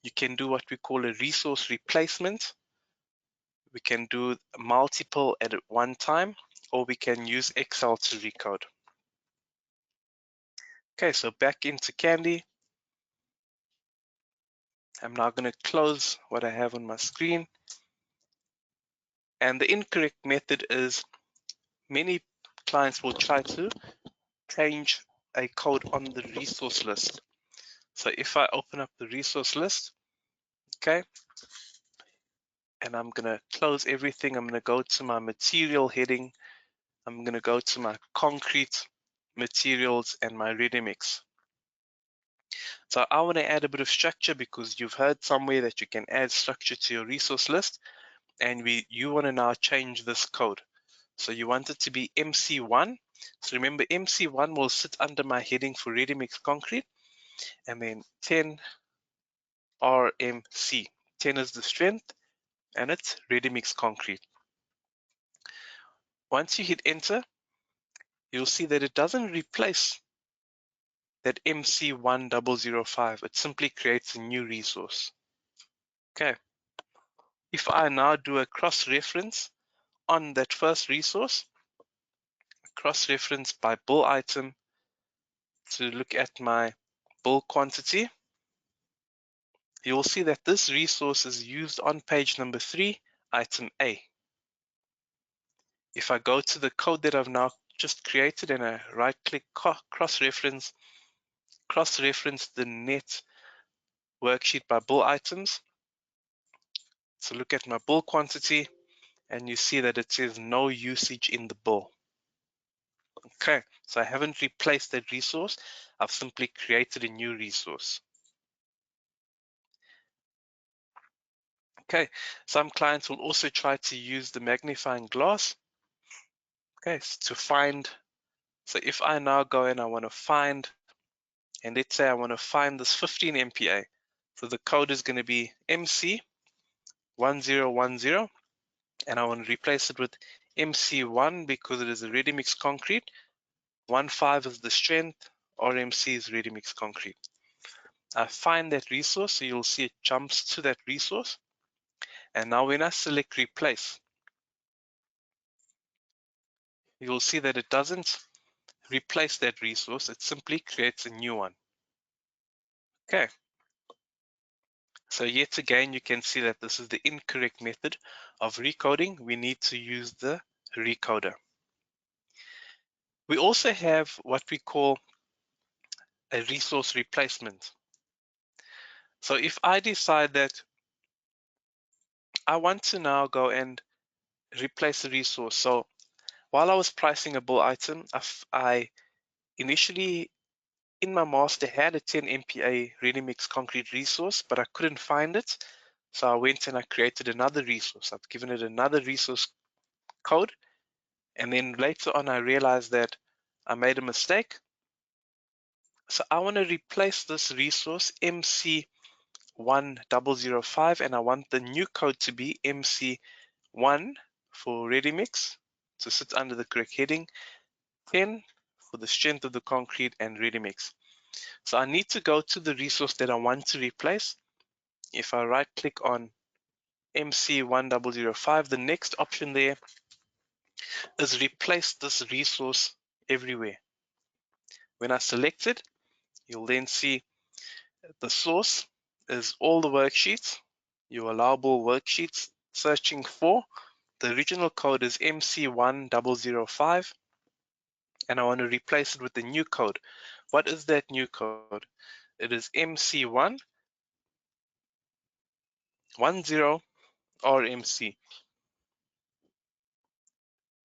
Speaker 1: You can do what we call a resource replacement. We can do multiple at one time, or we can use Excel to recode. Okay, so back into Candy. I'm now going to close what I have on my screen. And the incorrect method is many clients will try to change a code on the resource list. So if I open up the resource list, okay, and I'm going to close everything, I'm going to go to my material heading, I'm going to go to my concrete materials and my ready mix. So I want to add a bit of structure because you've heard somewhere that you can add structure to your resource list, and you want to now change this code. So you want it to be MC1. So remember, MC1 will sit under my heading for ready mix concrete, and then 10 RMC. 10 is the strength, and it's ready mix concrete. Once you hit enter, you'll see that it doesn't replace that MC1005. It simply creates a new resource. Okay. If I now do a cross-reference on that first resource, cross-reference by bull item to look at my bull quantity, you will see that this resource is used on page number 3, item A. If I go to the code that I've now just created and I right-click cross-reference the net worksheet by bull items, so look at my bull quantity, and you see that it says no usage in the bull. Okay, so I haven't replaced that resource, I've simply created a new resource. Okay, some clients will also try to use the magnifying glass, okay, to find. So if I now go and I want to find, and let's say I want to find this 15 MPa, so the code is going to be MC1010, and I want to replace it with MC1 because it is a ready mix concrete. 15 is the strength, RMC is ready mix concrete. I find that resource, so you'll see it jumps to that resource. And now when I select replace, you'll see that it doesn't replace that resource, it simply creates a new one. Okay. So yet again, you can see that this is the incorrect method of recoding. We need to use the recoder. We also have what we call a resource replacement. So if I decide that I want to now go and replace a resource. So while I was pricing a bull item, I initially in my master had a 10 MPa ready mix concrete resource, but I couldn't find it. So I went and I created another resource. I've given it another resource code. And then later on, I realized that I made a mistake. So I want to replace this resource MC1005, and I want the new code to be MC1 for ready mix to sit under the correct heading, 10 for the strength of the concrete and ready mix. So I need to go to the resource that I want to replace. If I right click on MC1005, the next option there is replace this resource everywhere. When I select it, you'll then see the source is all the worksheets, your allowable worksheets. Searching for the original code is MC1005, and I want to replace it with the new code. What is that new code? It is MC110 RMC.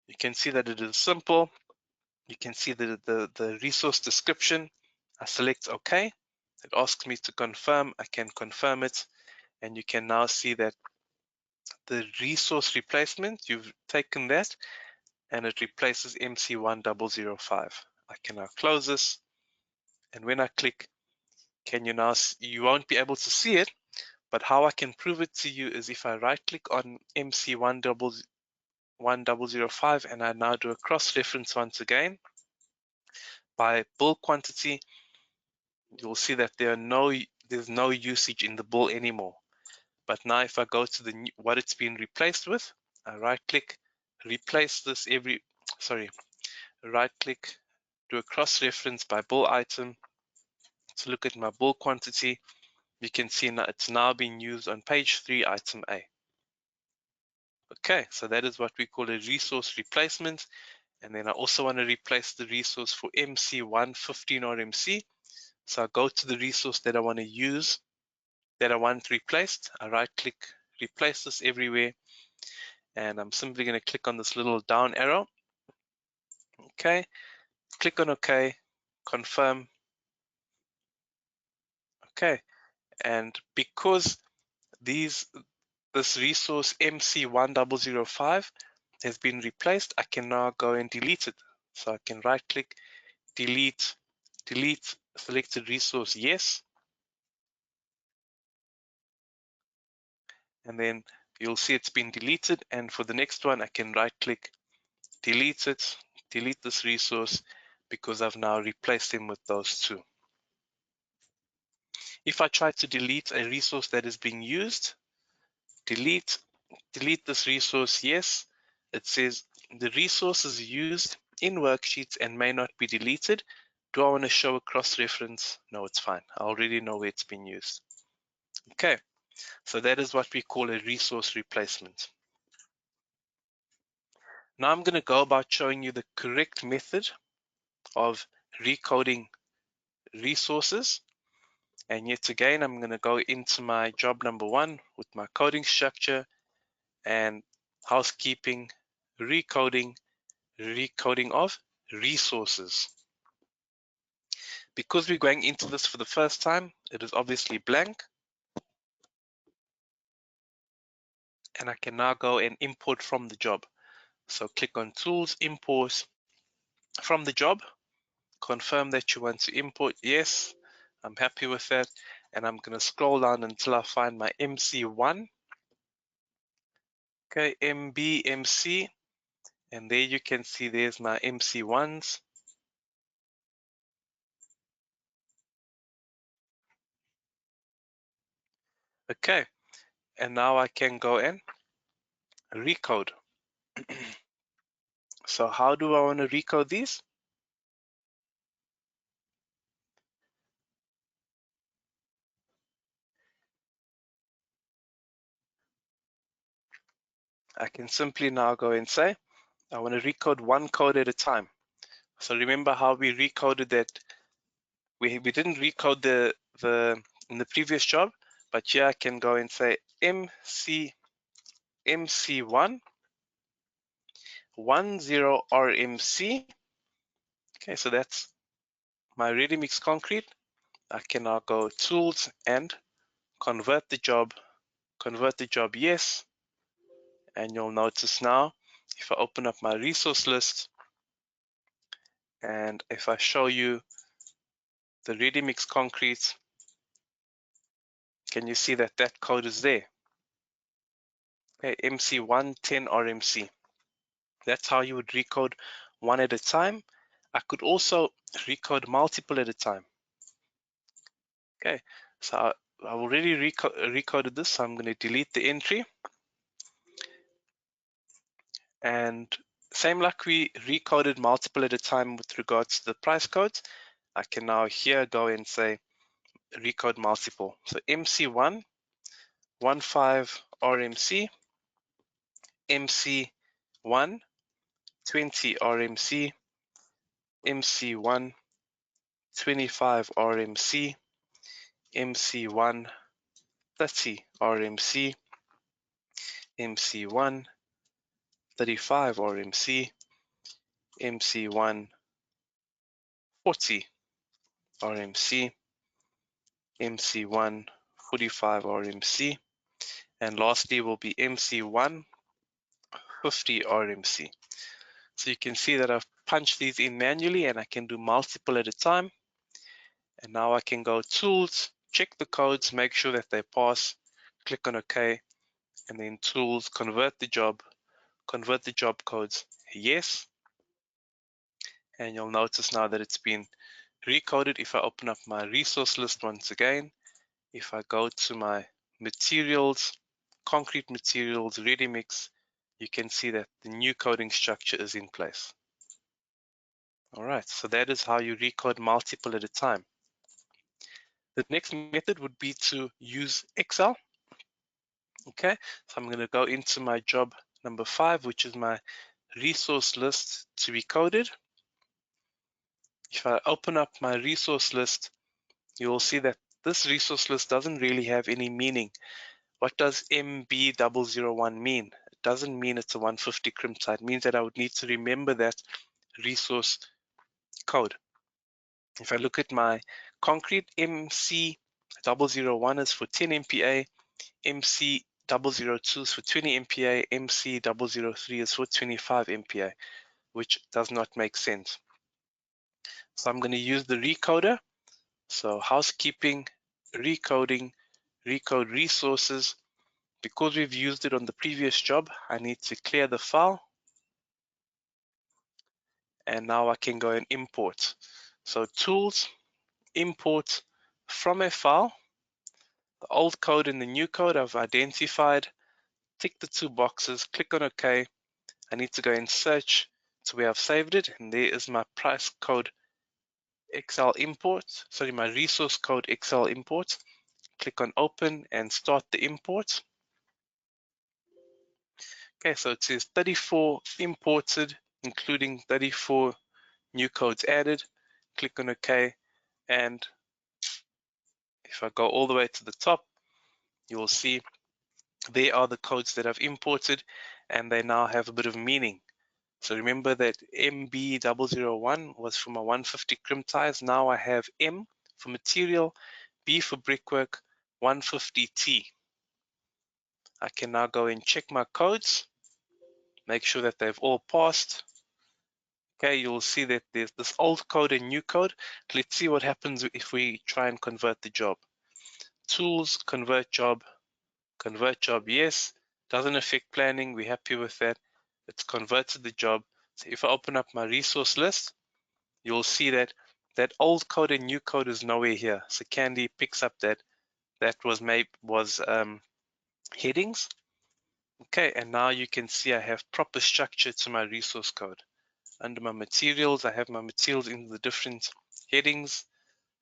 Speaker 1: You can see that it is simple. You can see the resource description. I select OK. It asks me to confirm. I can confirm it. And you can now see that the resource replacement, you've taken that and it replaces MC1005. I can now close this. And when I click, you won't be able to see it, but how I can prove it to you is if I right click on MC1005 and I now do a cross reference once again by bull quantity, you'll see that there there's no usage in the bill anymore. But now if I go to the what it's been replaced with, I right click, replace this right click, do a cross reference by bill item to look at my bill quantity. You can see now it's now being used on page 3, item A. Okay, so that is what we call a resource replacement. And then I also want to replace the resource for MC1 15 RMC. So I go to the resource that I want to use, that I want replaced. I right click, replace this everywhere. And I'm simply going to click on this little down arrow. Okay, click on OK, confirm. Okay, and because this resource MC1005 has been replaced, I can now go and delete it. So I can right click, delete selected resource, yes. And then you'll see it's been deleted. And for the next one, I can right click, delete it, delete this resource, because I've now replaced them with those two. If I try to delete a resource that is being used, delete this resource, yes. It says the resource is used in worksheets and may not be deleted. Do I want to show a cross-reference? No, it's fine. I already know where it's been used. Okay, so that is what we call a resource replacement. Now I'm going to go about showing you the correct method of recoding resources. And yet again, I'm going to go into my job number 1 with my coding structure and housekeeping, recoding of resources. Because we're going into this for the first time, it is obviously blank. And I can now go and import from the job. So click on Tools, Import from the job. Confirm that you want to import. Yes, I'm happy with that. And I'm going to scroll down until I find my MC1. Okay, MB, MC. And there you can see there's my MC1s. Okay, and now I can go and recode. So how do I want to recode these? I can simply now go and say, I want to recode one code at a time. So remember how we recoded that? We didn't recode the in the previous job, but here I can go and say MC1 10 RMC. Okay, so that's my ready mix concrete. I can now go Tools and convert the job yes. And you'll notice now, if I open up my resource list and if I show you the ready mix concrete, can you see that that code is there? Okay, MC1 10 RMC. That's how you would recode one at a time. I could also recode multiple at a time. Okay, so I already recoded this, so I'm going to delete the entry. And same like we recoded multiple at a time with regards to the price codes, I can now here go and say recode multiple. So MC1 15 RMC, MC1 20 RMC, MC1 25 RMC, MC1 30 RMC, MC1 35 RMC, MC1 40 RMC, MC1 45 RMC, and lastly will be MC1 50 RMC. So you can see that I've punched these in manually and I can do multiple at a time. And now I can go Tools, check the codes, make sure that they pass, click on OK, and then Tools, convert the job codes, yes. And you'll notice now that it's been recoded. If I open up my resource list once again If I go to my materials, concrete materials, ready mix, you can see that the new coding structure is in place. All right, so that is how you recode multiple at a time. The next method would be to use Excel. Okay, so I'm going to go into my job number 5, which is my resource list to be coded. If I open up my resource list, you will see that this resource list doesn't really have any meaning. What does MB001 mean? It doesn't mean it's a 150 crimp site. It means that I would need to remember that resource code. If I look at my concrete, MC001 is for 10 MPa, MC002 is for 20 MPa, MC003 is for 25 MPa, which does not make sense. So I'm going to use the recoder. So housekeeping, recoding, recode resources. Because we've used it on the previous job, I need to clear the file. And now I can go and import. So tools, import from a file. The old code and the new code I've identified. Tick the 2 boxes, click on OK. I need to go and search to where I've saved it. And there is my price code Excel import. Sorry, my resource code Excel import. Click on open and start the import. Okay, so it says 34 imported, including 34 new codes added. Click on OK, and if I go all the way to the top, you will see there are the codes that I've imported, and they now have a bit of meaning. So remember that MB001 was for my 150 crimp ties. Now I have M for material, B for brickwork, 150T. I can now go and check my codes, make sure that they've all passed. Okay, you'll see that there's this old code and new code. Let's see what happens if we try and convert the job. Tools, convert job, yes. Doesn't affect planning, we're happy with that. It's converted the job. So if I open up my resource list, you'll see that that old code and new code is nowhere here. So Candy picks up that was headings. Okay, and now you can see I have proper structure to my resource code. Under my materials, I have my materials in the different headings.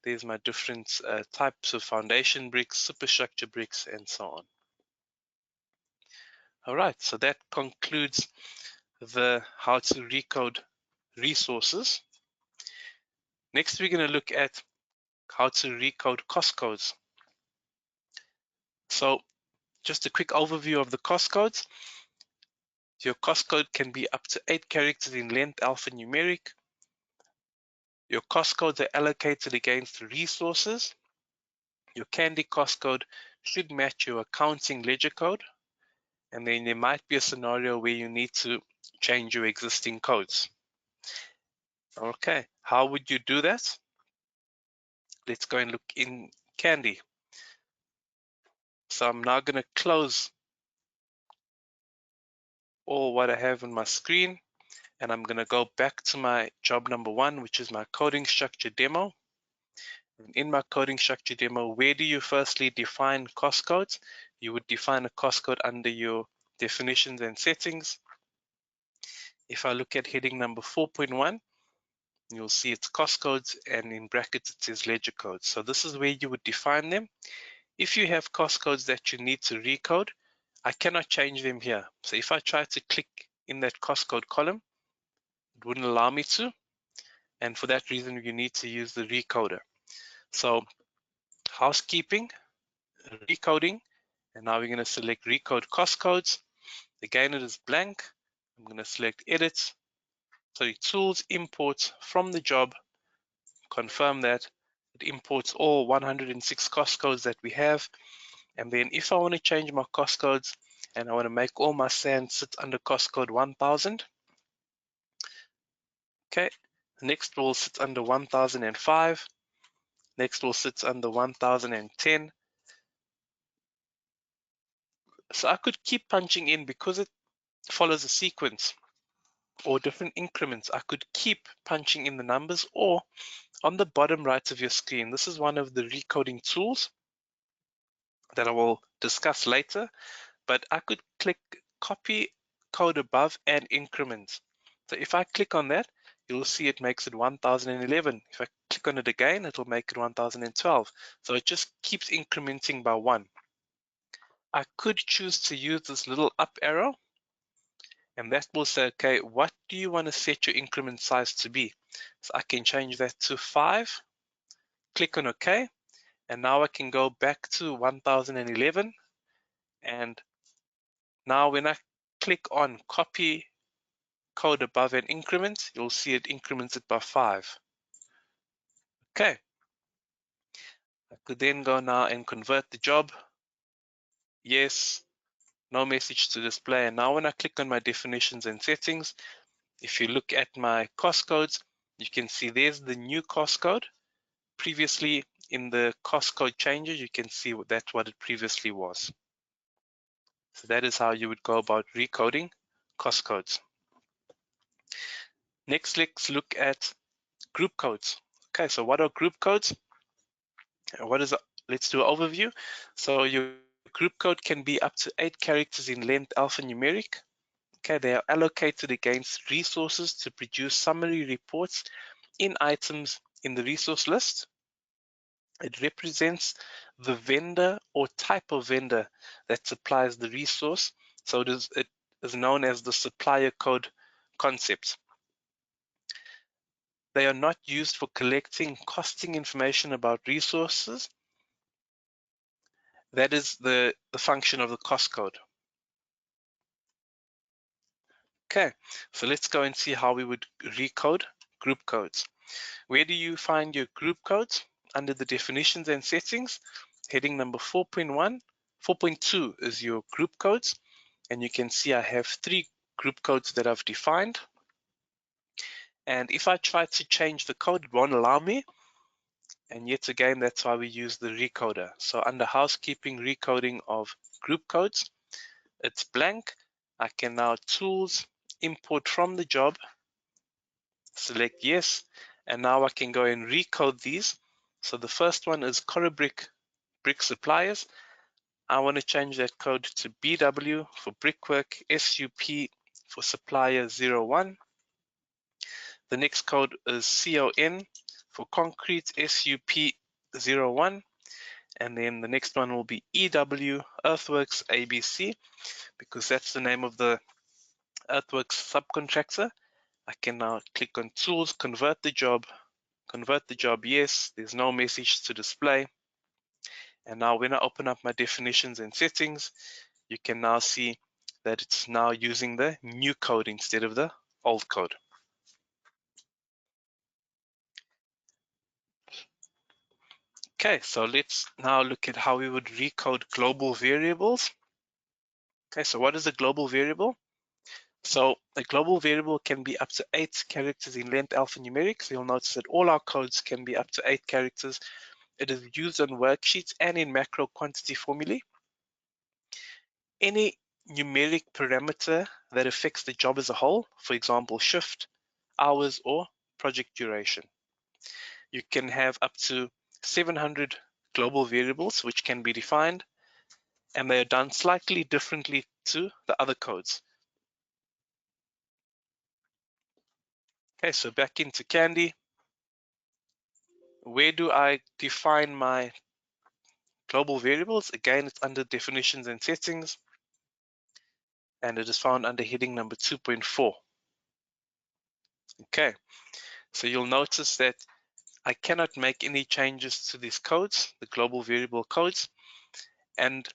Speaker 1: There's my different types of foundation bricks, superstructure bricks, and so on. All right, so that concludes the how to recode resources. Next, we're going to look at how to recode cost codes. So just a quick overview of the cost codes. Your cost code can be up to 8 characters in length, alphanumeric. Your cost codes are allocated against resources. Your Candy cost code should match your accounting ledger code. And then there might be a scenario where you need to change your existing codes. Okay, how would you do that? Let's go and look in Candy. So I'm now going to close all what I have on my screen, and I'm going to go back to my job number 1, which is my coding structure demo. And in my coding structure demo, where do you firstly define cost codes? You would define a cost code under your definitions and settings. If I look at heading number 4.1, you'll see it's cost codes, and in brackets it says ledger codes. So this is where you would define them. If you have cost codes that you need to recode, I cannot change them here. So if I try to click in that cost code column, it wouldn't allow me to. And for that reason, you need to use the recoder. So housekeeping, recoding, and now we're going to select recode cost codes. Again, it is blank. I'm going to select edit. So tools, import from the job, confirm that. It imports all 106 cost codes that we have. And then if I want to change my cost codes and I want to make all my sand sit under cost code 1000, okay, next will sit under 1005, next will sit under 1010. So I could keep punching in because it follows a sequence or different increments. I could keep punching in the numbers, or on the bottom right of your screen, this is one of the recoding tools. that I will discuss later, but I could click copy code above and increment. So if I click on that, you'll see it makes it 1011. If I click on it again, it'll make it 1012. So it just keeps incrementing by 1. I could choose to use this little up arrow, and that will say, okay, what do you want to set your increment size to be? So I can change that to 5, click on OK, and now I can go back to 1011, and now when I click on copy code above and increment, you'll see it increments it by 5. Okay, I could then go now and convert the job. Yes, no message to display. And now when I click on my definitions and settings, if you look at my cost codes, you can see there's the new cost code. Previously in the cost code changes, you can see that's what it previously was. So that is how you would go about recoding cost codes. Next, let's look at group codes. Okay, so what are group codes? Let's do an overview. So your group code can be up to 8 characters in length alphanumeric. Okay, they are allocated against resources to produce summary reports in items in the resource list. It represents the vendor or type of vendor that supplies the resource. So it is known as the supplier code concept. They are not used for collecting costing information about resources. That is the function of the cost code. Okay, so let's go and see how we would recode group codes. Where do you find your group codes? Under the definitions and settings, heading number 4.1, 4.2 is your group codes. And you can see I have 3 group codes that I've defined. And if I try to change the code, it won't allow me. And yet again, that's why we use the recoder. So under housekeeping recoding of group codes, it's blank. I can now tools, import from the job, select yes, and now I can go and recode these. So the first one is Corrobrick brick suppliers. I want to change that code to BW for brickwork, SUP for supplier 01. The next code is CON for concrete, SUP 01. And then the next one will be EW Earthworks ABC, because that's the name of the Earthworks subcontractor. I can now click on tools, convert the job yes, there's no message to display. And now when I open up my definitions and settings, you can now see that it's now using the new code instead of the old code. Okay, so let's now look at how we would recode global variables. Okay, so what is a global variable? So a global variable can be up to 8 characters in length alphanumeric. So you'll notice that all our codes can be up to 8 characters. It is used on worksheets and in macro quantity formulae. Any numeric parameter that affects the job as a whole, for example, shift, hours, or project duration. You can have up to 700 global variables which can be defined, and they are done slightly differently to the other codes. Okay, so back into Candy. Where do I define my global variables? Again, it's under definitions and settings, and it is found under heading number 2.4. Okay, so you'll notice that I cannot make any changes to these codes, the global variable codes. And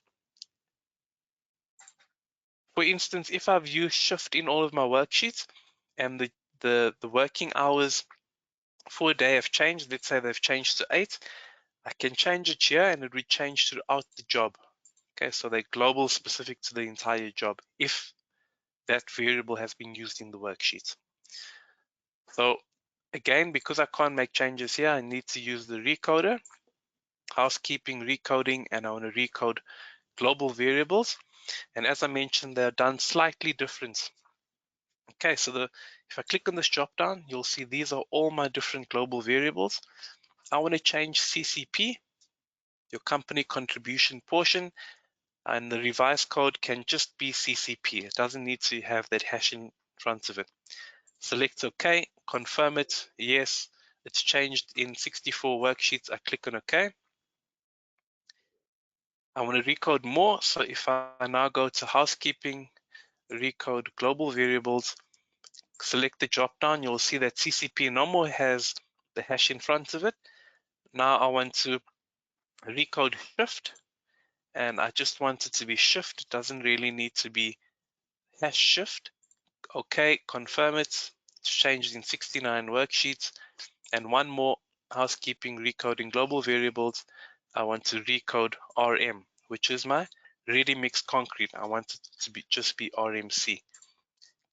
Speaker 1: for instance, if I've used shift in all of my worksheets and the working hours for a day have changed, let's say they've changed to 8, I can change it here and it would change throughout the job. Okay, so they're global specific to the entire job if that variable has been used in the worksheet. So again, because I can't make changes here, I need to use the recoder, housekeeping recoding, and I want to recode global variables. And as I mentioned, they're done slightly different. Okay, so if I click on this drop down, you'll see these are all my different global variables. I want to change CCP your company contribution portion, and the revised code can just be CCP. It doesn't need to have that hash in front of it. Select OK, confirm it, yes, it's changed in 64 worksheets. I click on OK. I want to recode more, so if I now go to housekeeping, recode global variables, select the drop down, you'll see that CCP no more has the hash in front of it. Now I want to recode shift, and I just want it to be shift. It doesn't really need to be hash shift. OK, confirm it. It's changed in 69 worksheets. And one more, housekeeping, recoding global variables. I want to recode RM, which is my ready mix concrete. I want it to be just be RMC.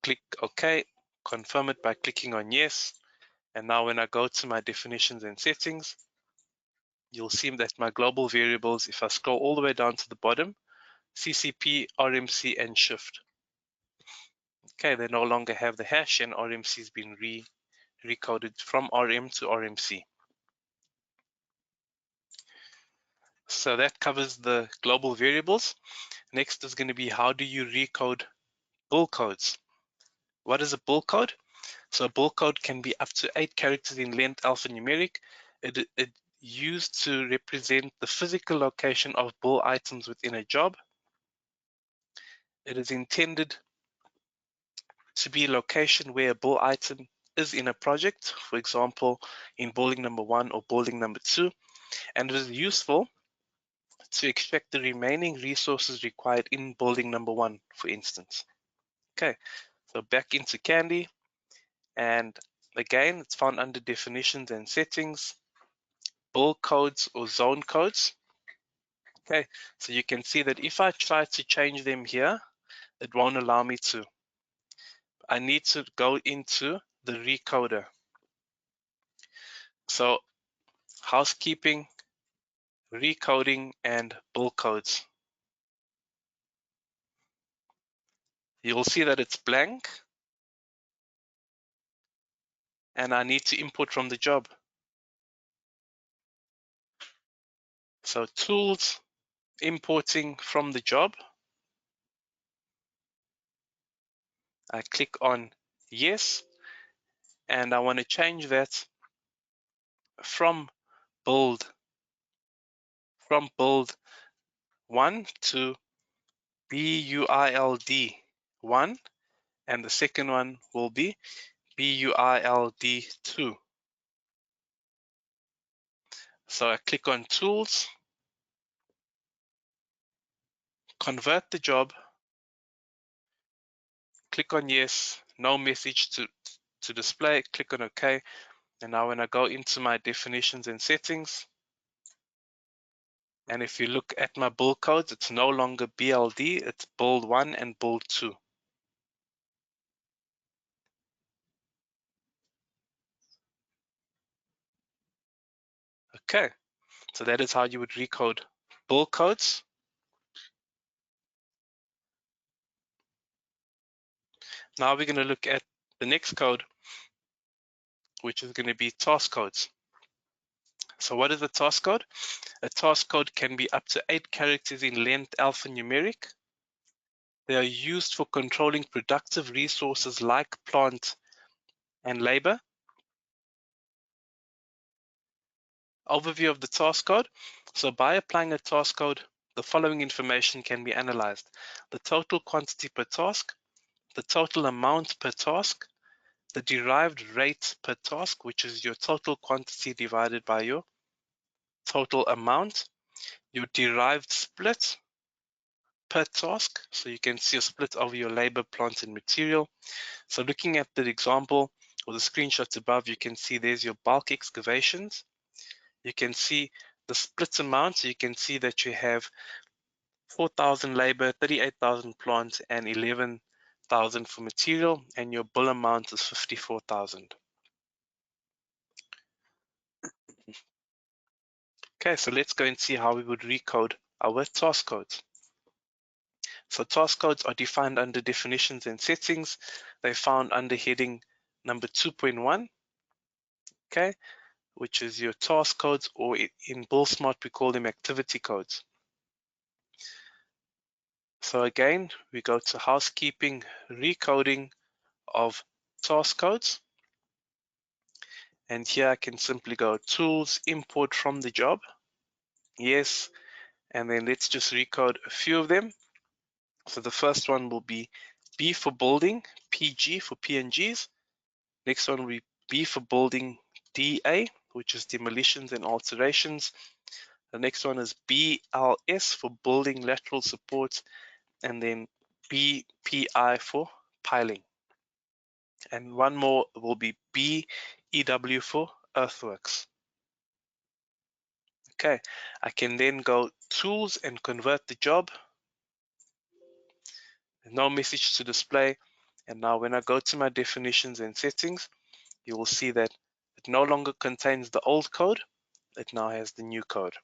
Speaker 1: Click OK, confirm it by clicking on yes. And now when I go to my definitions and settings, you'll see that my global variables, if I scroll all the way down to the bottom, CCP, RMC, and shift. Okay, they no longer have the hash, and RMC has been recoded from RM to RMC. So that covers the global variables. Next is going to be, how do you recode bull codes? What is a bull code? So a bull code can be up to 8 characters in length alphanumeric. It used to represent the physical location of bull items within a job. It is intended to be a location where a bull item is in a project, for example, in building number 1 or building number 2, and it is useful to extract the remaining resources required in building number 1, for instance. Okay, so back into Candy, and again, it's found under definitions and settings, bull codes or zone codes. Okay, so you can see that if I try to change them here, it won't allow me to. I need to go into the recoder. So housekeeping, recoding, and bull codes. You'll see that it's blank, and I need to import from the job. So tools, importing from the job. I click on yes, and I want to change that from build 1 to BUILD 1, and the second one will be BUILD 2. So I click on tools, convert the job, click on yes, no message to display, click on OK. And now when I go into my definitions and settings, and if you look at my build codes, it's no longer BLD, it's build 1 and build 2. Okay, so that is how you would recode build codes. Now we're going to look at the next code, which is going to be task codes. So what is a task code? A task code can be up to 8 characters in length alphanumeric. They are used for controlling productive resources like plant and labor. Overview of the task code. So by applying a task code, the following information can be analyzed: the total quantity per task, the total amount per task, the derived rate per task, which is your total quantity divided by your total amount, your derived split per task, so you can see a split over your labor, plant, and material. So looking at the example or the screenshots above, you can see there's your bulk excavations. You can see the split amount, so you can see that you have 4,000 labor, 38,000 plant, and 11,000 for material, and your bill amount is 54,000. Okay, so let's go and see how we would recode our task codes. So task codes are defined under definitions and settings. They're found under heading number 2.1. Okay, which is your task codes, or in BullSmart we call them activity codes. So again, we go to housekeeping, recoding of task codes. And here I can simply go tools, import from the job. Yes. And then let's just recode a few of them. So the first one will be B for building, PG for PNGs. Next one will be B for building, DA, which is demolitions and alterations. The next one is BLS for building lateral supports, and then BPI for piling. And one more will be BEW for earthworks. Okay, I can then go tools and convert the job. No message to display. And now when I go to my definitions and settings, you will see that it no longer contains the old code. It now has the new code.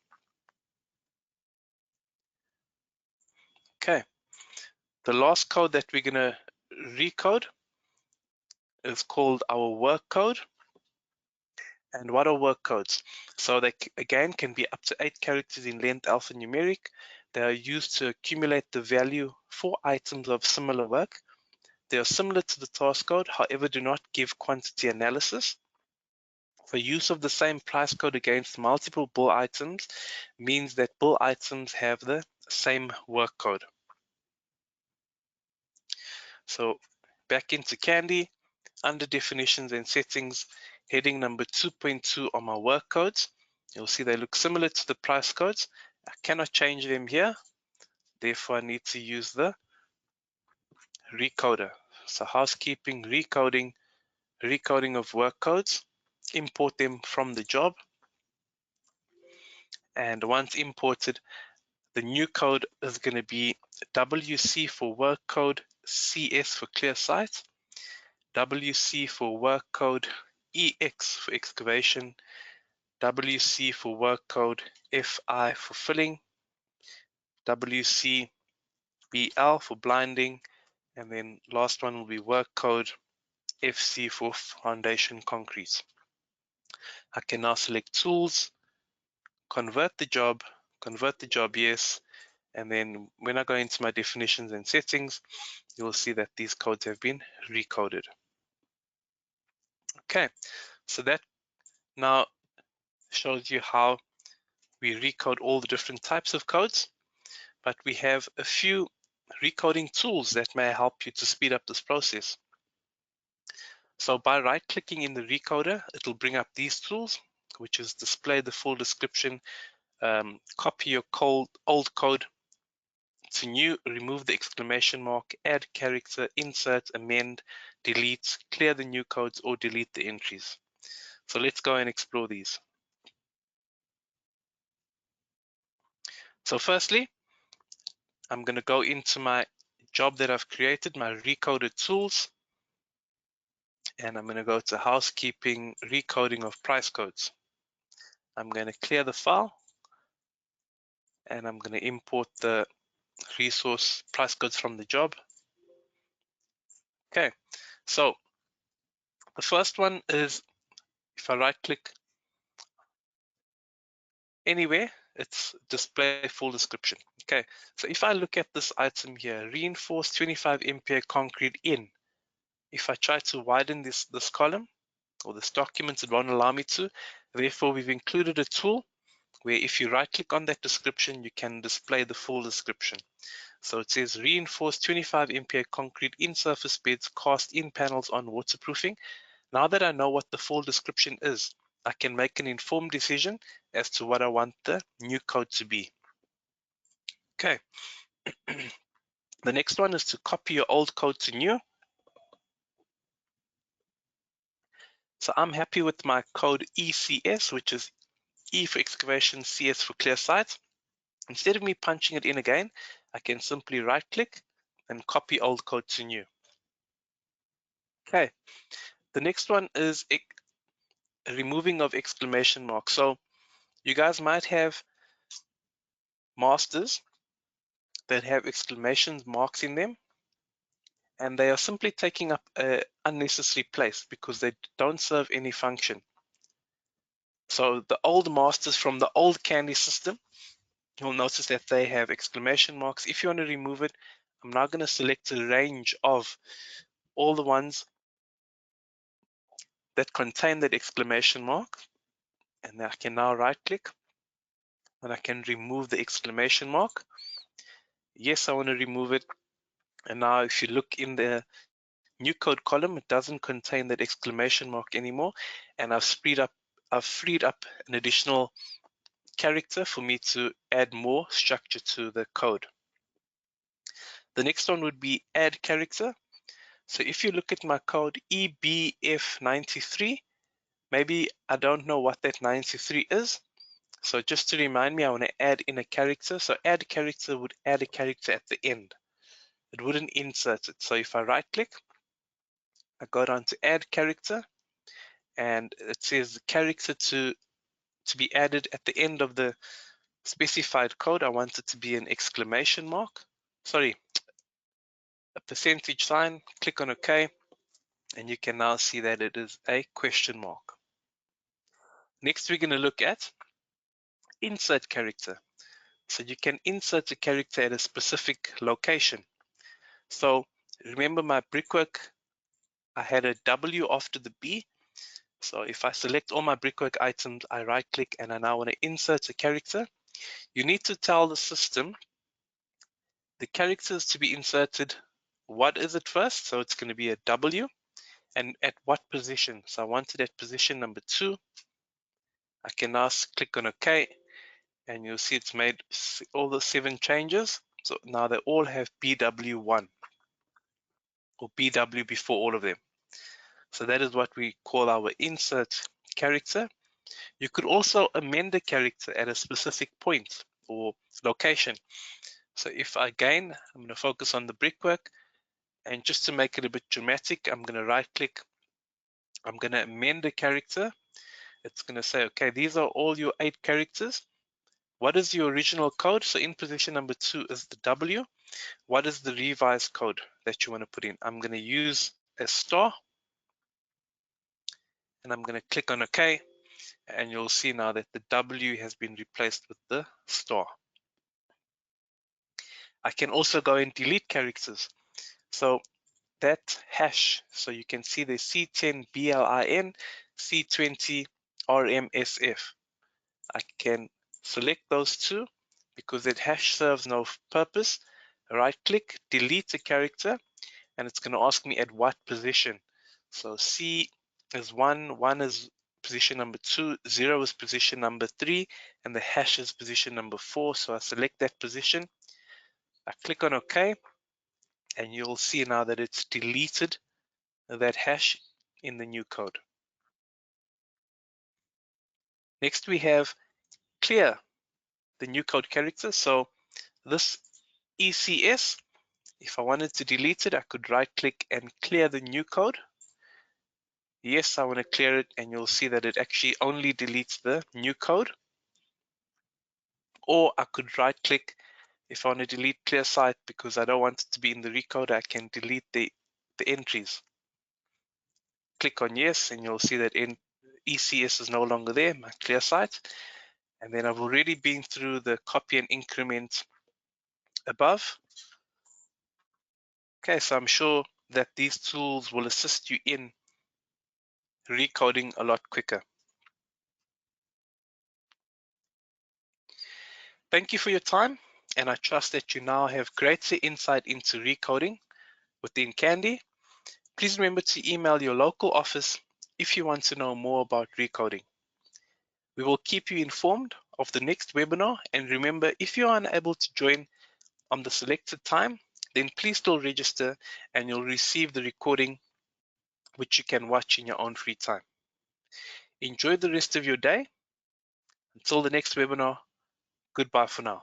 Speaker 1: Okay, the last code that we're going to recode is called our work code. And what are work codes? So they again can be up to 8 characters in length alphanumeric. They are used to accumulate the value for items of similar work. They are similar to the task code, however do not give quantity analysis. The use of the same price code against multiple bull items means that bull items have the same work code. So back into Candy, under definitions and settings, heading number 2.2 are my work codes. You'll see they look similar to the price codes. I cannot change them here, therefore I need to use the recoder. So housekeeping, recoding of work codes, import them from the job, and once imported, the new code is going to be WC for work code, CS for clear site, WC for work code, EX for excavation, WC for work code, FI for filling, WC BL for blinding, and then last one will be work code FC for foundation concrete. I can now select tools, convert the job yes, and then when I go into my definitions and settings, you will see that these codes have been recoded. Okay, so that now shows you how we recode all the different types of codes, but we have a few recoding tools that may help you to speed up this process. So by right-clicking in the recoder, it'll bring up these tools, which is display the full description, copy your old code to new, remove the exclamation mark, add character, insert, amend, delete, clear the new codes, or delete the entries. So let's go and explore these. So firstly, I'm going to go into my job that I've created, my recoded tools, and I'm going to go to housekeeping, recoding of price codes. I'm going to clear the file, and I'm going to import the resource price codes from the job. Okay, so the first one is, if I right click anywhere, it's display full description. Okay, so if I look at this item here, reinforced 25 MPa concrete in, if I try to widen this column or this document, it won't allow me to. Therefore, we've included a tool where if you right click on that description, you can display the full description. So it says reinforced 25 MPa concrete in surface beds, cast in panels on waterproofing. Now that I know what the full description is, I can make an informed decision as to what I want the new code to be. Okay. The next one is to copy your old code to new. So I'm happy with my code ECS, which is E for excavation, CS for clear site. Instead of me punching it in again, I can simply right click and copy old code to new. Okay. The next one is removing of exclamation marks. So you guys might have masters that have exclamation marks in them, and they are simply taking up an unnecessary place because they don't serve any function. So the old masters from the old Candy system, you'll notice that they have exclamation marks. If you want to remove it, I'm now going to select a range of all the ones that contain that exclamation mark, and I can now right click and I can remove the exclamation mark. Yes, I want to remove it. And now if you look in the new code column, it doesn't contain that exclamation mark anymore, and I've freed up an additional character for me to add more structure to the code. The next one would be add character. So if you look at my code EBF93, maybe I don't know what that 93 is. So just to remind me, I want to add in a character. So add character would add a character at the end. It wouldn't insert it. So if I right click, I go down to add character, and it says character to be added at the end of the specified code. I want it to be an exclamation mark. Sorry, a percentage sign. Click on OK, and you can now see that it is a question mark. Next, we're going to look at insert character. So you can insert a character at a specific location. So remember my brickwork, I had a W after the B. So if I select all my brickwork items, I right click and I now want to insert a character. You need to tell the system the characters to be inserted. What is it first? So it's going to be a W, and at what position? So I want it at position number 2. I can now click on OK, and you'll see it's made all the 7 changes. So now they all have BW1 or BW before all of them. So that is what we call our insert character. You could also amend a character at a specific point or location. So if I'm going to focus on the brickwork, and just to make it a bit dramatic, I'm going to right click. I'm going to amend a character. It's going to say, okay, these are all your 8 characters. What is your original code? So in position number 2 is the W. What is the revised code that you want to put in? I'm going to use a star, and I'm going to click on OK, and you'll see now that the W has been replaced with the star. I can also go and delete characters. So that hash, so you can see the C10 BLIN, C20 RMSF. I can select those two because that hash serves no purpose. Right click, delete a character, and it's going to ask me at what position. So C is 1, 1 is position number 2, 0 is position number 3, and the hash is position number 4. So I select that position. I click on OK, and you'll see now that it's deleted that hash in the new code. Next, we have clear the new code character. So this ECS, if I wanted to delete it, I could right click and clear the new code. Yes, I want to clear it, and you'll see that it actually only deletes the new code. Or I could right click if I want to delete clear site because I don't want it to be in the recode. I can delete the entries. Click on yes, and you'll see that ECS is no longer there, my clear site. And then I've already been through the copy and increment above. Okay, so I'm sure that these tools will assist you in recoding a lot quicker. Thank you for your time, and I trust that you now have greater insight into recoding within Candy. Please remember to email your local office if you want to know more about recoding. We will keep you informed of the next webinar, and remember, if you are unable to join on the selected time, then please still register and you'll receive the recording which you can watch in your own free time. Enjoy the rest of your day. Until the next webinar, goodbye for now.